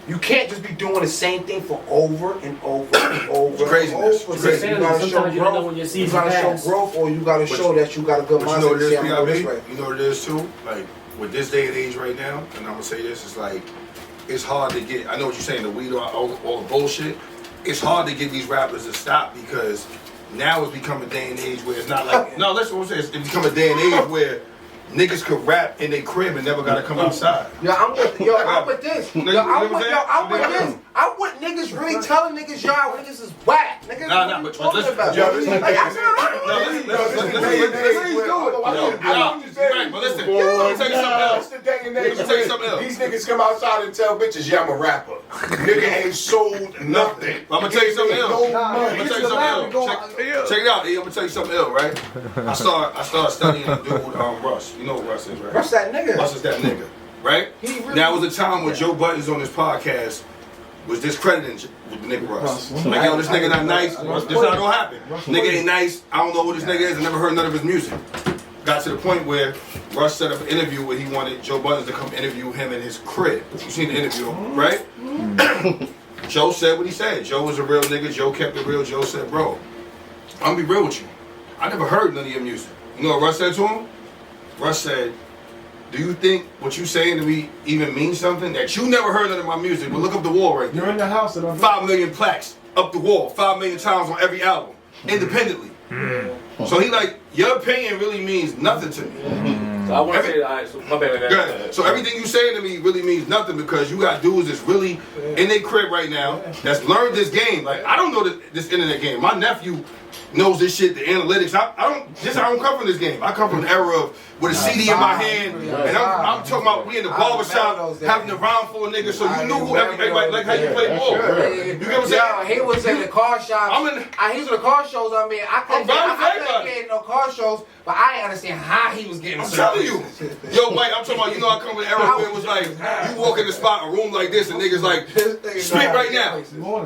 E: you can't just be doing the same thing for over and over and over.
A: Craziness.
E: And over.
A: Crazy.
E: You gotta show
D: Sometimes you don't know
E: growth.
D: when your
E: You
D: season
E: gotta show
D: pass.
E: growth, or you gotta show that you got a good
A: But you know what
E: mindset
A: it
E: to say I'm
A: is,
E: going this
A: P.I.B?
E: way.
A: You know what it is too? Like, with this day and age right now, and I'm gonna say this, it's like, it's hard to get, I know what you're saying, the weed or all the bullshit. It's hard to get these rappers to stop because now it's become a day and age where it's not like, no, listen what I'm saying, it's become a day and age where niggas could rap in their crib and never gotta come outside.
E: I'm with this.
A: You know
E: I'm
A: what
E: with
A: I'm saying?
E: this. I'm with niggas really telling niggas y'all niggas is whack. Niggas,
A: Nah,
E: what
A: but
E: you talking
A: listen,
E: about?
A: yo,
E: Like,
A: listen,
E: I said,
A: Right, but listen, Let me tell you something else.
C: That's the day and age.
A: Let me tell you something else.
C: These niggas come outside and tell bitches, yeah, I'm a rapper. Nigga ain't sold nothing.
A: I'm gonna tell you something else.
C: No
A: I'm
C: money.
A: gonna tell you something else. Check it out. I'm gonna tell you something else, right? I started studying a dude, Russ. You know what Russ is, right?
E: Russ that nigga.
A: Russ is that nigga, right? Now was a time when Joe Budden's on this podcast was discrediting the nigga Russ. Like, yo, this nigga not nice. This not gonna happen. Nigga ain't nice. I don't know who this nigga is. I never heard none of his music. Got to the point where Russ set up an interview where he wanted Joe Budden to come interview him in his crib. You seen the interview, right? Joe said what he said. Joe was a real nigga. Joe kept it real. Joe said, bro, I'm gonna be real with you. I never heard none of your music. You know what Russ said to him? Russ said, do you think what you saying to me even means something? That you never heard none of my music, but look up the wall right there.
F: You're in the house.
A: 5 million plaques up the wall, 5 million times on every album, independently. So he like, your opinion really means nothing to me.
B: So I want to say, all right, so my bad.
A: Go ahead. So everything you saying to me really means nothing because you got dudes that's really in their crib right now that's learned this game. Like, I don't know this internet game. My nephew knows this shit, the analytics. I don't come from this game. I come from the era of with a CD in my hand, and I'm talking about we in the barbershop having a round full of niggas, so you knew who everybody, like how you play ball. You get what I'm saying?
E: Yo, he was in the car shops. He was in the car shows. I mean, I couldn't get no car shows, but I didn't understand how he was getting.
A: I'm telling you. Yo, Mike, I'm talking about, you know, I come from the era where it was like, you walk in the spot, a room like this, and niggas like, spit right now.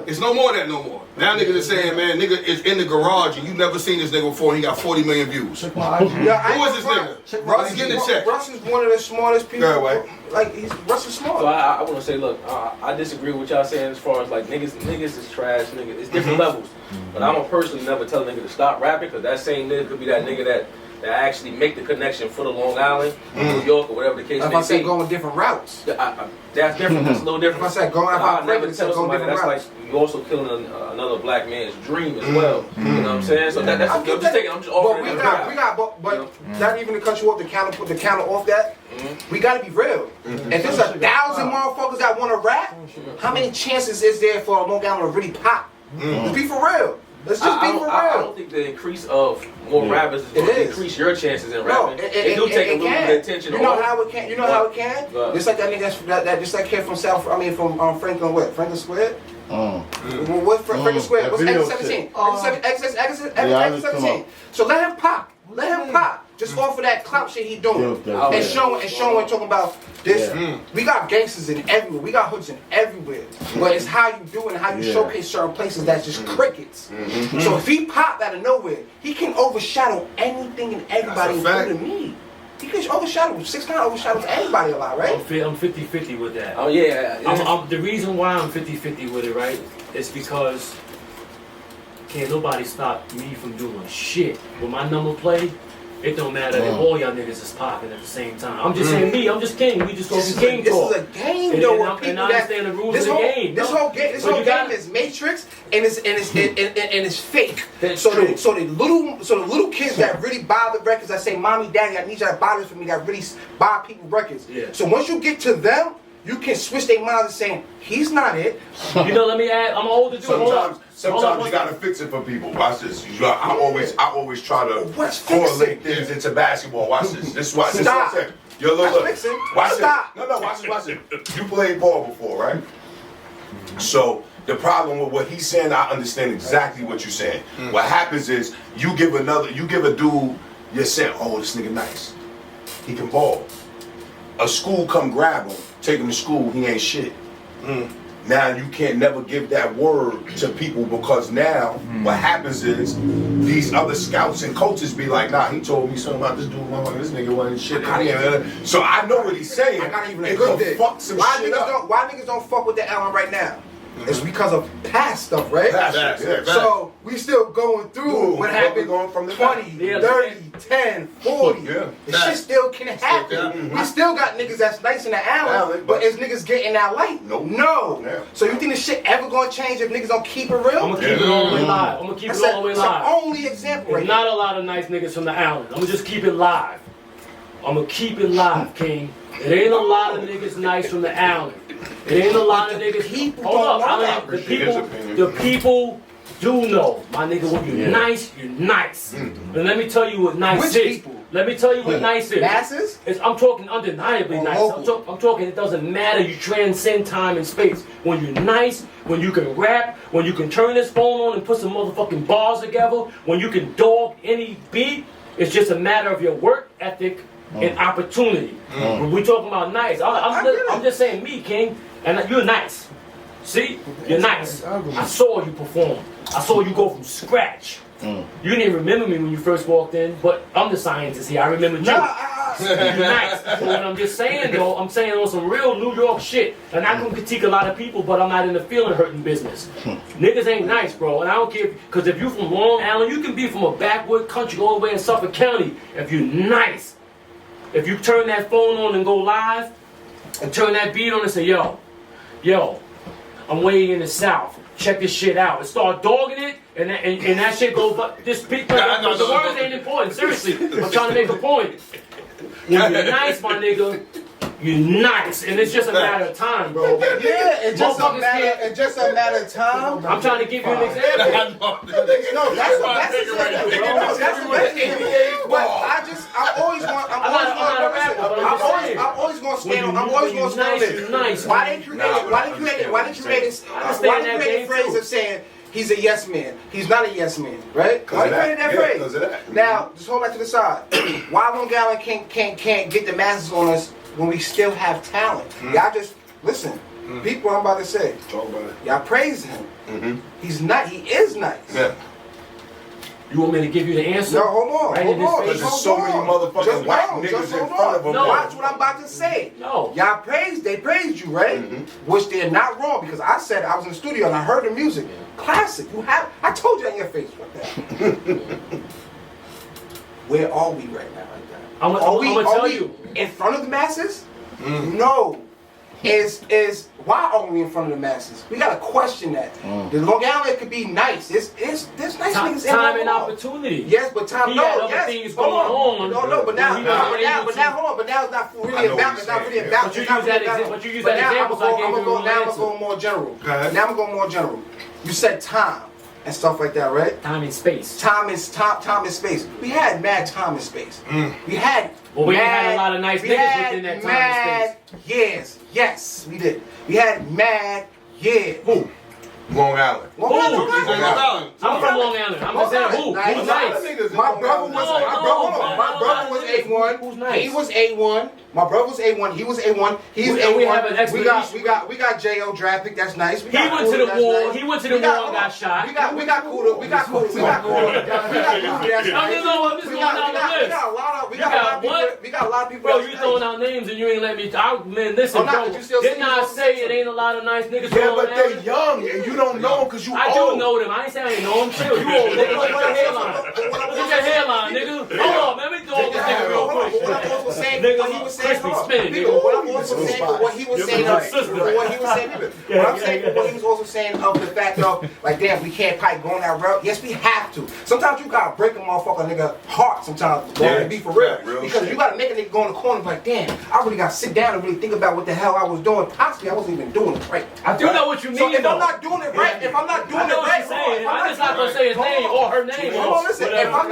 A: It's no more of that no more. Now niggas are saying, man, nigga is in the garage, and you never seen this nigga before, and he got 40 million views. Who is this nigga? He's getting the check.
E: Russ is one of the smartest people. Like, Russ is smart.
B: So I want to say, look, I disagree with y'all saying as far as like niggas is trash, nigga. It's different levels. But I'm gonna personally never tell a nigga to stop rapping because that same nigga could be that nigga that actually make the connection for the Long Island, New York, or whatever the case may be.
E: If I say going different routes.
B: That's different. That's a little different.
E: If I said going
B: I'll never tell somebody that's like you also killing another black man's dream as well. You know what I'm saying? So that's I'm just offering it.
E: But not even to cut you off, put the counter off that. We gotta be real. If there's 1,000 motherfuckers that want to rap, how many chances is there for a Long Island to really pop? Let's be for real. Let's just be for real.
B: I don't think the increase of more rappers is going to increase your chances in rapping. It do take a little bit of attention.
E: You know how it can? You know how it can? Just like that nigga that just like here from Franklin what? Franklin Square? What Franklin Square? What's X17? X17. So let him pop. Let him pop. Just off of that clout shit he doing. And showing talking about this. We got gangsters in everywhere. We got hoods in everywhere. But it's how you do it and how you showcase certain places that's just crickets. So if he pop out of nowhere, he can overshadow anything and everybody, including me. He can overshadow, 6 9 overshadows anybody a lot, right?
D: I'm 50-50 with that.
B: Oh yeah.
D: The reason why I'm 50-50 with it, right, is because can't nobody stop me from doing shit. With my number play, it don't matter if all y'all niggas is popping at the same time. I'm just saying me, I'm just king. We just go to king talk.
E: This is a game though.
D: And I understand the rules of the game.
E: This whole game is Matrix and it's fake. So the little kids that really buy the records that say, "Mommy, Daddy, I need y'all to buy this for me," that really buy people records. Yeah. So once you get to them, you can switch their minds and saying, "He's not it."
D: You know, let me add. I'm older dude.
C: Sometimes you gotta fix it for people. Watch this. I always try to correlate things into basketball. Watch this. This is what I said. Yo, look. Watch this. No, watch this. You played ball before, right? So the problem with what he's saying, I understand exactly what you're saying. What happens is you give a dude, you're saying, "Oh, this nigga nice. He can ball." A school come grab him, take him to school, he ain't shit. Now you can't never give that word to people because now what happens is these other scouts and coaches be like, "Nah, he told me something about this dude, this nigga wasn't shit." So I know what he's saying.
E: I got even a
C: it
E: good
C: could
E: thing.
C: fuck some shit up.
E: Why niggas don't fuck with the Allen right now? It's because of past stuff, right? So we still going through what happened from 20, 30, 10, 40. The shit still can happen. We still got niggas that's nice in the Allen, but is niggas getting that light? No. So you think this shit ever gonna change if niggas don't keep it real?
D: I'm gonna keep it all the way live. I'm gonna keep it all the way live.
E: That's the only example right
D: not a lot of nice niggas from the Allen. I'm gonna just keep it live. I'm gonna keep it live, King. It ain't a lot of niggas nice from the Allen. It ain't a lot of niggas. Hold up, the people do know. My nigga, when you're nice, you're nice. And let me tell you what nice is. Let me tell you what nice is.
E: Masses?
D: I'm talking undeniably nice. I'm talking it doesn't matter. You transcend time and space. When you're nice, when you can rap, when you can turn this phone on and put some motherfucking bars together, when you can dog any beat, it's just a matter of your work ethic and opportunity. When we talking about nice, I'm just saying me, King, and you're nice. See? You're nice. I saw you perform. I saw you go from scratch. You didn't even remember me when you first walked in, but I'm the scientist here. I remembered you. You're nice. But I'm just saying, though, I'm saying on some real New York shit. And I can critique a lot of people, but I'm not in the feeling hurting business. Niggas ain't nice, bro. And I don't care, because if you from Long Island, you can be from a backwood country all the way in Suffolk County. If you're nice, if you turn that phone on and go live, and turn that beat on and say, yo, I'm way in the South. Check this shit out. And start dogging it, and that shit goes. But this people, the words ain't important. Seriously, I'm trying to make a point. When you're nice, my nigga, you're nice, and it's just a matter of time, bro.
E: Yeah, it's just a matter of time.
D: I'm trying to give you an example.
E: No, that's I'm always going to stand on this. Why they created a phrase of saying he's a yes man? He's not a yes man, right? Why they created that phrase? Now, just hold that to the side. Why Long Island can't get the masses on us when we still have talent? Y'all just listen. People, I'm about to say.
C: Talk about it.
E: Y'all praise him. He's not. He is nice.
C: Yeah.
D: You want me to give you the answer?
E: No, hold on.
D: Right
E: Hold on.
C: Because there's so many motherfucking white niggas in front of them.
D: No.
E: Watch what I'm about to say.
D: No.
E: Y'all they praised you, right? Which they're not wrong, because I said I was in the studio and I heard the music. Classic. I told you in your face what that. Where are we right now?
D: I'm gonna tell you.
E: In front of the masses? No. Is why are we in front of the masses? We gotta question that. The Long Island could be nice. There's nice things in
D: time and opportunity.
E: Yes, but time.
D: He
E: No,
D: had other
E: yes.
D: things
E: Hold
D: going
E: on.
D: on.
E: No, but now,
D: He wasn't able
E: hold on. But now it's not really about. It's not really about.
D: But you use that example.
E: Now I'm gonna go more general. Now I'm going more general. You said time and stuff like that, right?
D: Time and space.
E: Time and space. We had mad time and space. We had.
D: Well, we had a lot of nice niggas within that time and
E: space. Yes, we did. We had mad years.
C: Who? Long Island.
E: Long Island.
D: I'm from Long Island. I'm just saying who? Who's nice?
E: My brother was A1.
D: Who's nice?
E: He was A1. My brother was A1. He was A1. He's A1.
D: We have an explanation.
E: We got J.O. draft pick. That's nice.
D: He went to the war. He went to the war and got shot.
E: We got Kuda. We got Kuda. We got a lot of people.
D: Bro, you throwing out names and you ain't let me out. Man, listen, bro. Didn't I say it ain't a lot of nice niggas?
C: Yeah, but they're young and you don't know them because you old.
D: I do know them. I ain't saying I ain't know them. Chill. You old, nigga. Look at your hairline. Look at your hairline, nigga. Hold on, man. Let me throw this nigga real quick.
E: What I was saying,
D: nigga,
E: what he was saying,
D: what
E: I'm also saying, what he was saying, what he was also saying of the fact of, like, damn, we can't pipe going that route. Yes, we have to. Sometimes you gotta break a motherfucker nigga heart sometimes, to be for real. Because you gotta make a nigga go in the corner and be like, damn, I really gotta sit down and really think about what the hell I was doing. Possibly I wasn't even doing it right.
D: I do know what you mean.
E: So if I'm not doing it right, I'm
D: just not gonna say his name or her name.
E: Hold on, listen. If I'm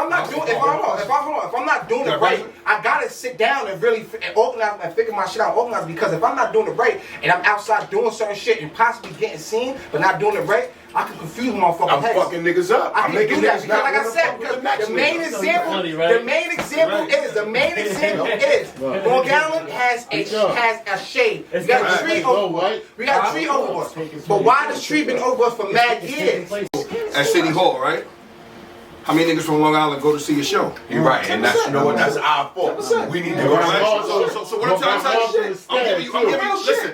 E: not doing it right, I gotta sit down and really organize and figure my shit out, organize, because if I'm not doing it right and I'm outside doing certain shit and possibly getting seen but not doing it right, I can confuse motherfuckers.
C: I'm fucking niggas up.
E: I can do that because, like I said, because the main example is Long Island has a shade. We got a tree over us. We got a tree over us. But why the tree been over us for mad years?
A: At City Hall, right? How many niggas from Long Island go to see a show?
C: You're right, and that's, you know what, that's our fault. We need to go
A: right. So what I'm trying to tell you,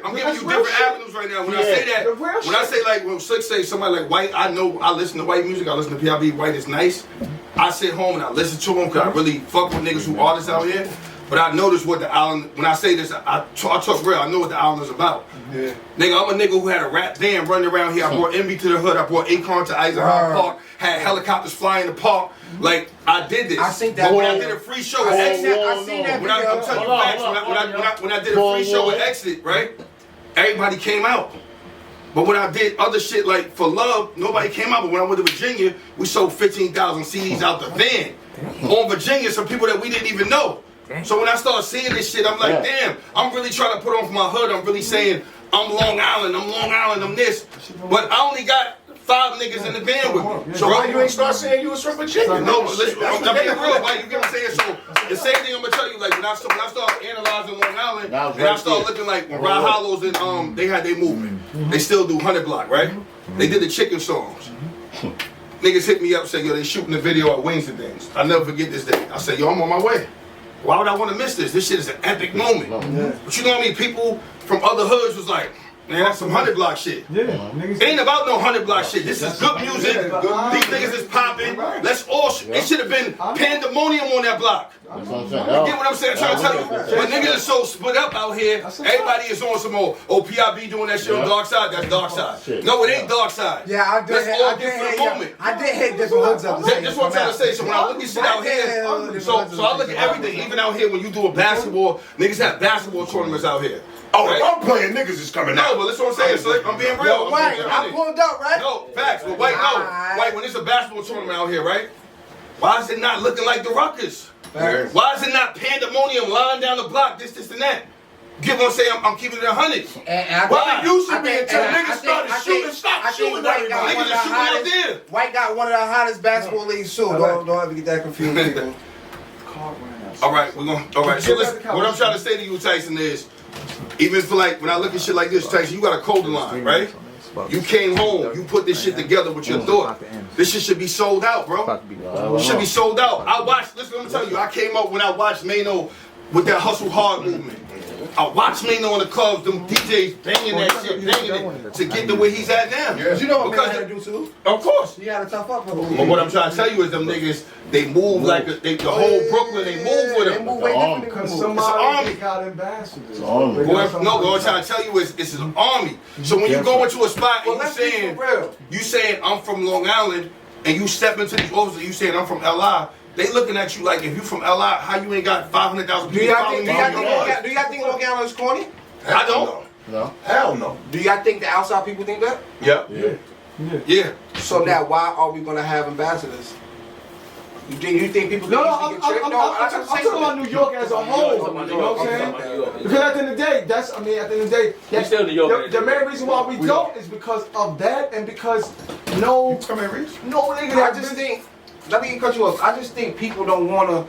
A: I'm giving you different avenues right now. When I say that, when I say like, when Slick say somebody like White, I know I listen to white music, I listen to P.I.B. White is nice. I sit home and I listen to them because I really fuck with niggas who artists out here. But I notice what the island, when I say this, I talk real, I know what the island is about. Yeah. Nigga, I'm a nigga who had a rap van running around here. I brought Envy to the hood. I brought Akon to Eisenhower Park. Had helicopters flying the park. Like, I did this.
E: I seen that.
A: But when I did a free show at Exit, I'm telling you facts, when I did a free show at Exit, right? Everybody came out. But when I did other shit like For Love, nobody came out. But when I went to Virginia, we sold 15,000 CDs out the van. On Virginia, some people that we didn't even know. So when I started seeing this shit, I'm like, damn, I'm really trying to put on for my hood. I'm really saying, I'm Long Island, I'm this. But I only got 5 niggas in the van with me.
C: So why you ain't start saying you was from Virginia?
A: No, but listen, I'm being real, right? You get what I'm saying? So the same thing I'm gonna tell you, like when I started analyzing Long Island, and I started looking like when Rod Hollows and they had their movement. They still do 100 Block, right? They did the chicken songs. Niggas hit me up, say, yo, they shooting the video at Wings and things. I'll never forget this day. I said, yo, I'm on my way. Why would I want to miss this? This shit is an epic moment. But you know what I mean? People from other hoods was like, man, that's some 100 Block shit. It ain't about no 100 Block shit. This is good music. These niggas is popping. Let's all. It should have been pandemonium on that block. You get what I'm saying? I'm trying to tell you. But niggas is so split up out here. Everybody is on some more. Oh, P.I.B doing that shit on Dark Side. That's Dark Side. No, it ain't Dark Side.
E: Yeah, I did. I did hate different hoods up.
A: That's what I'm trying to say. So when I look at shit out here, so I look at everything. Even out here, when you do a basketball, niggas have basketball tournaments out here.
C: Oh, if I'm playing, niggas is coming out.
A: No, but listen what I'm saying. So I'm being real.
E: White, I pulled up, right?
A: No, facts. But White, no. White, when it's a basketball tournament out here, right? Why is it not looking like the Ruckers? Why is it not pandemonium lying down the block, this and that? Get what I'm saying? I'm keeping it 100.
C: Well, it used to be until niggas started shooting. Stop shooting everybody.
A: Niggas are shooting out there.
E: White got one of the hottest basketball leagues too. Don't ever get that confused, people.
A: All right, we're gonna. All right. So listen, what I'm trying to say to you, Tyson, is even for like when I look at shit like this, Tyson, you got a code line, right? You came home, you put this shit together with your thought. This shit should be sold out, bro. It should be sold out. I watched. Listen, let me tell you, I came up when I watched Mano with that hustle hard movement. I watched Mano in the clubs, them DJs banging that shit, banging it to get to where he's at now.
E: Yeah. You know what Mano had to do too?
A: Of course.
E: He had to tough up.
A: But what I'm trying to tell you is them niggas, they move like the whole Brooklyn, they move with them.
G: Because somebody got ambassadors.
A: No, what I'm trying to tell you is it's an army. So when you go into a spot and you saying I'm from Long Island and you step into these offices, you saying I'm from LI, they looking at you like, if you from LI, how you ain't got 500,000 people following you?
E: Do y'all think Long Island is corny?
A: I don't.
C: No. Hell no.
E: Do y'all think the outside people think that?
A: Yeah.
E: So now why are we gonna have ambassadors? You think people
G: No,
E: can get tricked?
G: I'm talking about New York as a whole. You know what I'm saying? Because at the end of the day, at the end of the day,
B: still New York.
G: The main reason why we don't is because of that and because no nigga.
E: I just think. Let me cut you off. I just think people don't wanna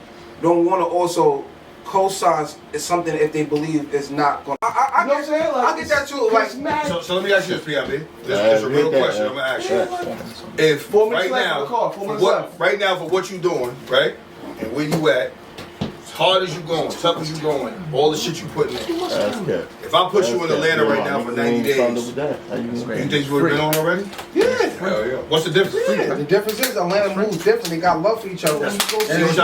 E: also co-signs is something if they believe it's not gonna. I
G: know what I'm saying? Like,
E: I get that too. Like,
A: so let me ask you this, P.I.B. This is a real question. I'm gonna ask you. If right now for what you doing, right, and where you at, as hard as you going, tough as you going, all the shit you putting in. If I put you in Atlanta right now for 90 days, you think you would have been on already?
E: Yeah.
C: Hell yeah.
A: What's the difference?
E: Yeah. The difference is Atlanta moves different. They got love for each other. And it's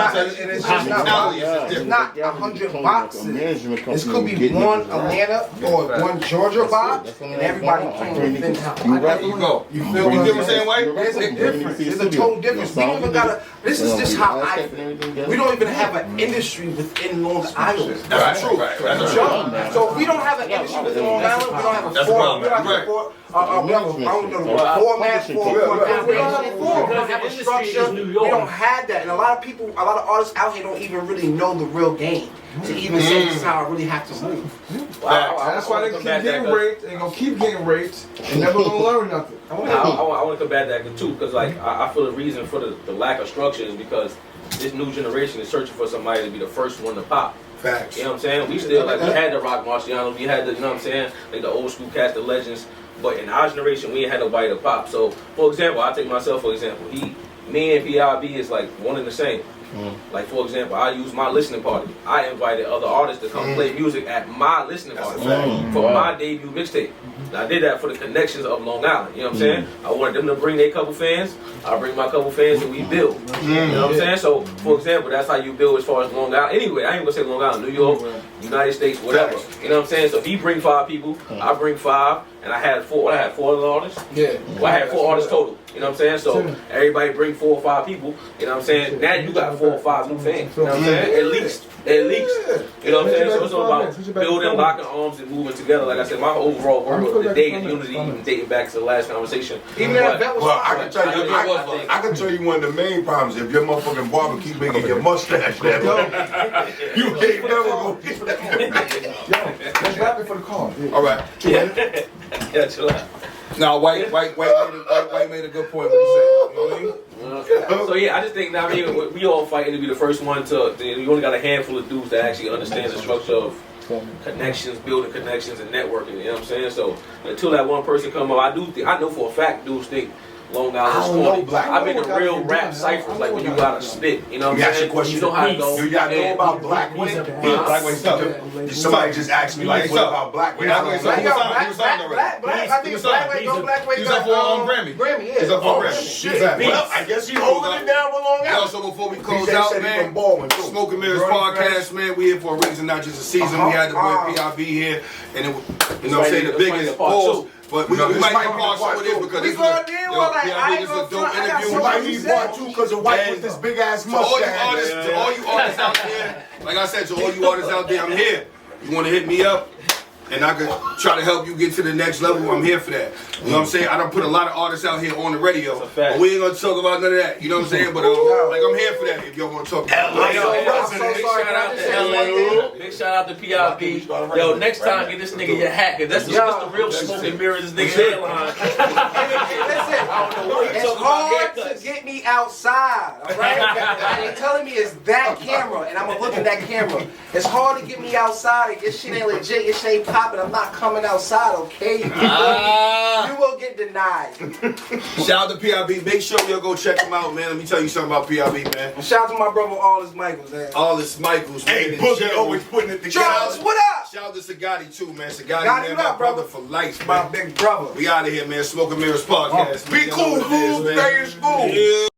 E: not 100 boxes. This could be one Atlanta or one Georgia box, and everybody playing within house.
A: There you go. You feel what I'm saying, White?
E: There's a difference. There's a total difference. We don't even gotta. This is just how I feel. We don't even have an industry within Long Island.
A: That's true. That's true.
E: So if we don't have an industry within Long Island, we don't have a four. We don't have a format for. We don't have a structure. We don't have that, and a lot of people, a lot of artists out here don't even really know the real game to even say this is how I really have to move.
G: That's why they keep getting raped and gonna keep getting raped and never gonna learn nothing.
B: I want to combat that too, because like I feel the reason for the lack of structure is because this new generation is searching for somebody to be the first one to pop.
A: Facts.
B: You know what I'm saying? We still we had the Rock Marciano, we had the, you know what I'm saying, like the old school cast, the legends. But in our generation, we ain't had nobody to pop. So, for example, I take myself for example. Me and P.I.B is like one and the same. Like for example, I use my listening party. I invited other artists to come play music at my listening party for my debut mixtape. I did that for the connections of Long Island. You know what I'm saying? I wanted them to bring their couple fans. I bring my couple fans and we build. You know what I'm saying? So, for example, that's how you build as far as Long Island. Anyway, I ain't gonna say Long Island, New York, United States, whatever. You know what I'm saying? So if he bring 5 people, I bring 5, and I had 4. I had 4 other artists.
E: Yeah.
B: Well, I had 4 artists total. You know what I'm saying? So everybody bring 4 or 5 people. You know what I'm saying? Now you got 4 or 5 new fans. You know what I'm saying? At least. You know what I'm saying? So it's all about building, locking arms, and moving together. Like I said, my overall word of the day is unity, even dating back to the last conversation.
E: Even that was
C: well, I can tell you one of the main problems. If your motherfucking barber keep making your mustache that way, you ain't never gonna get that.
G: Let's wrap it for the call.
A: All right.
B: Yeah, chill out.
A: Now, White made a good point. What he said. You know what I mean?
B: So yeah, I just think now we all fighting to be the first one to. You only got a handful of dudes that actually understand the structure of connections, building connections, and networking. You know what I'm saying? So until that one person come up, I know for a fact dudes think Long Island is corny. I've been in real rap ciphers like when you gotta spit. You know what I'm saying? You know how it goes.
C: Do y'all know about Black Wing?
F: Black Wing stuff.
C: Somebody just asked me like, what about Black Wing? I don't know.
E: I think Black Way go Black Way.
F: He's up for Grammy.
E: Grammy, yeah.
F: He's up for Grammy.
C: Shit. Well, I guess he holding it down with Long
A: Yo,
C: Island.
A: so before we close out, man, Smoke and Mirrors podcast, man, we here for a reason, not just a season. We had the boy P.I.B here, and it, you know what I'm saying, the biggest pause. But we might get part 2 of this because this is a dope interview.
C: We might need part 2 because of White with this big ass mustache.
A: To all you artists out there, like I said, to all you artists out there, I'm here. You want to hit me up? And I could try to help you get to the next level. I'm here for that. You know what I'm saying? I done put a lot of artists out here on the radio. But we ain't gonna talk about none of that. You know what I'm saying? But like I'm here for that if y'all wanna talk about
B: it. Big shout out to P.I.B. Yo, next time get this nigga your hat, cause that's the real Smoke and Mirrors, this nigga headline.
E: Listen, it's hard to get me outside, alright? They telling me it's that camera, and I'm gonna look at that camera. It's hard to get me outside, and your shit ain't legit, your shit ain't popping. I'm not coming outside, okay? You will get denied.
A: Shout out to P.I.B. Make sure y'all go check him out, man. Let me tell you something about P.I.B, man.
E: And shout out to my brother Aldous Michaels, man.
A: Aldous Michaels, man.
C: Hey, Boogie always putting it together.
E: Charles, what up?
A: Shout out to Sagatti too, man. Sagatti, man, my brother for life,
E: My
A: man.
E: big brother.
A: We out of here, man. Smoke and Mirrors podcast.
C: Be cool, fool. Stay in school.
A: Yeah.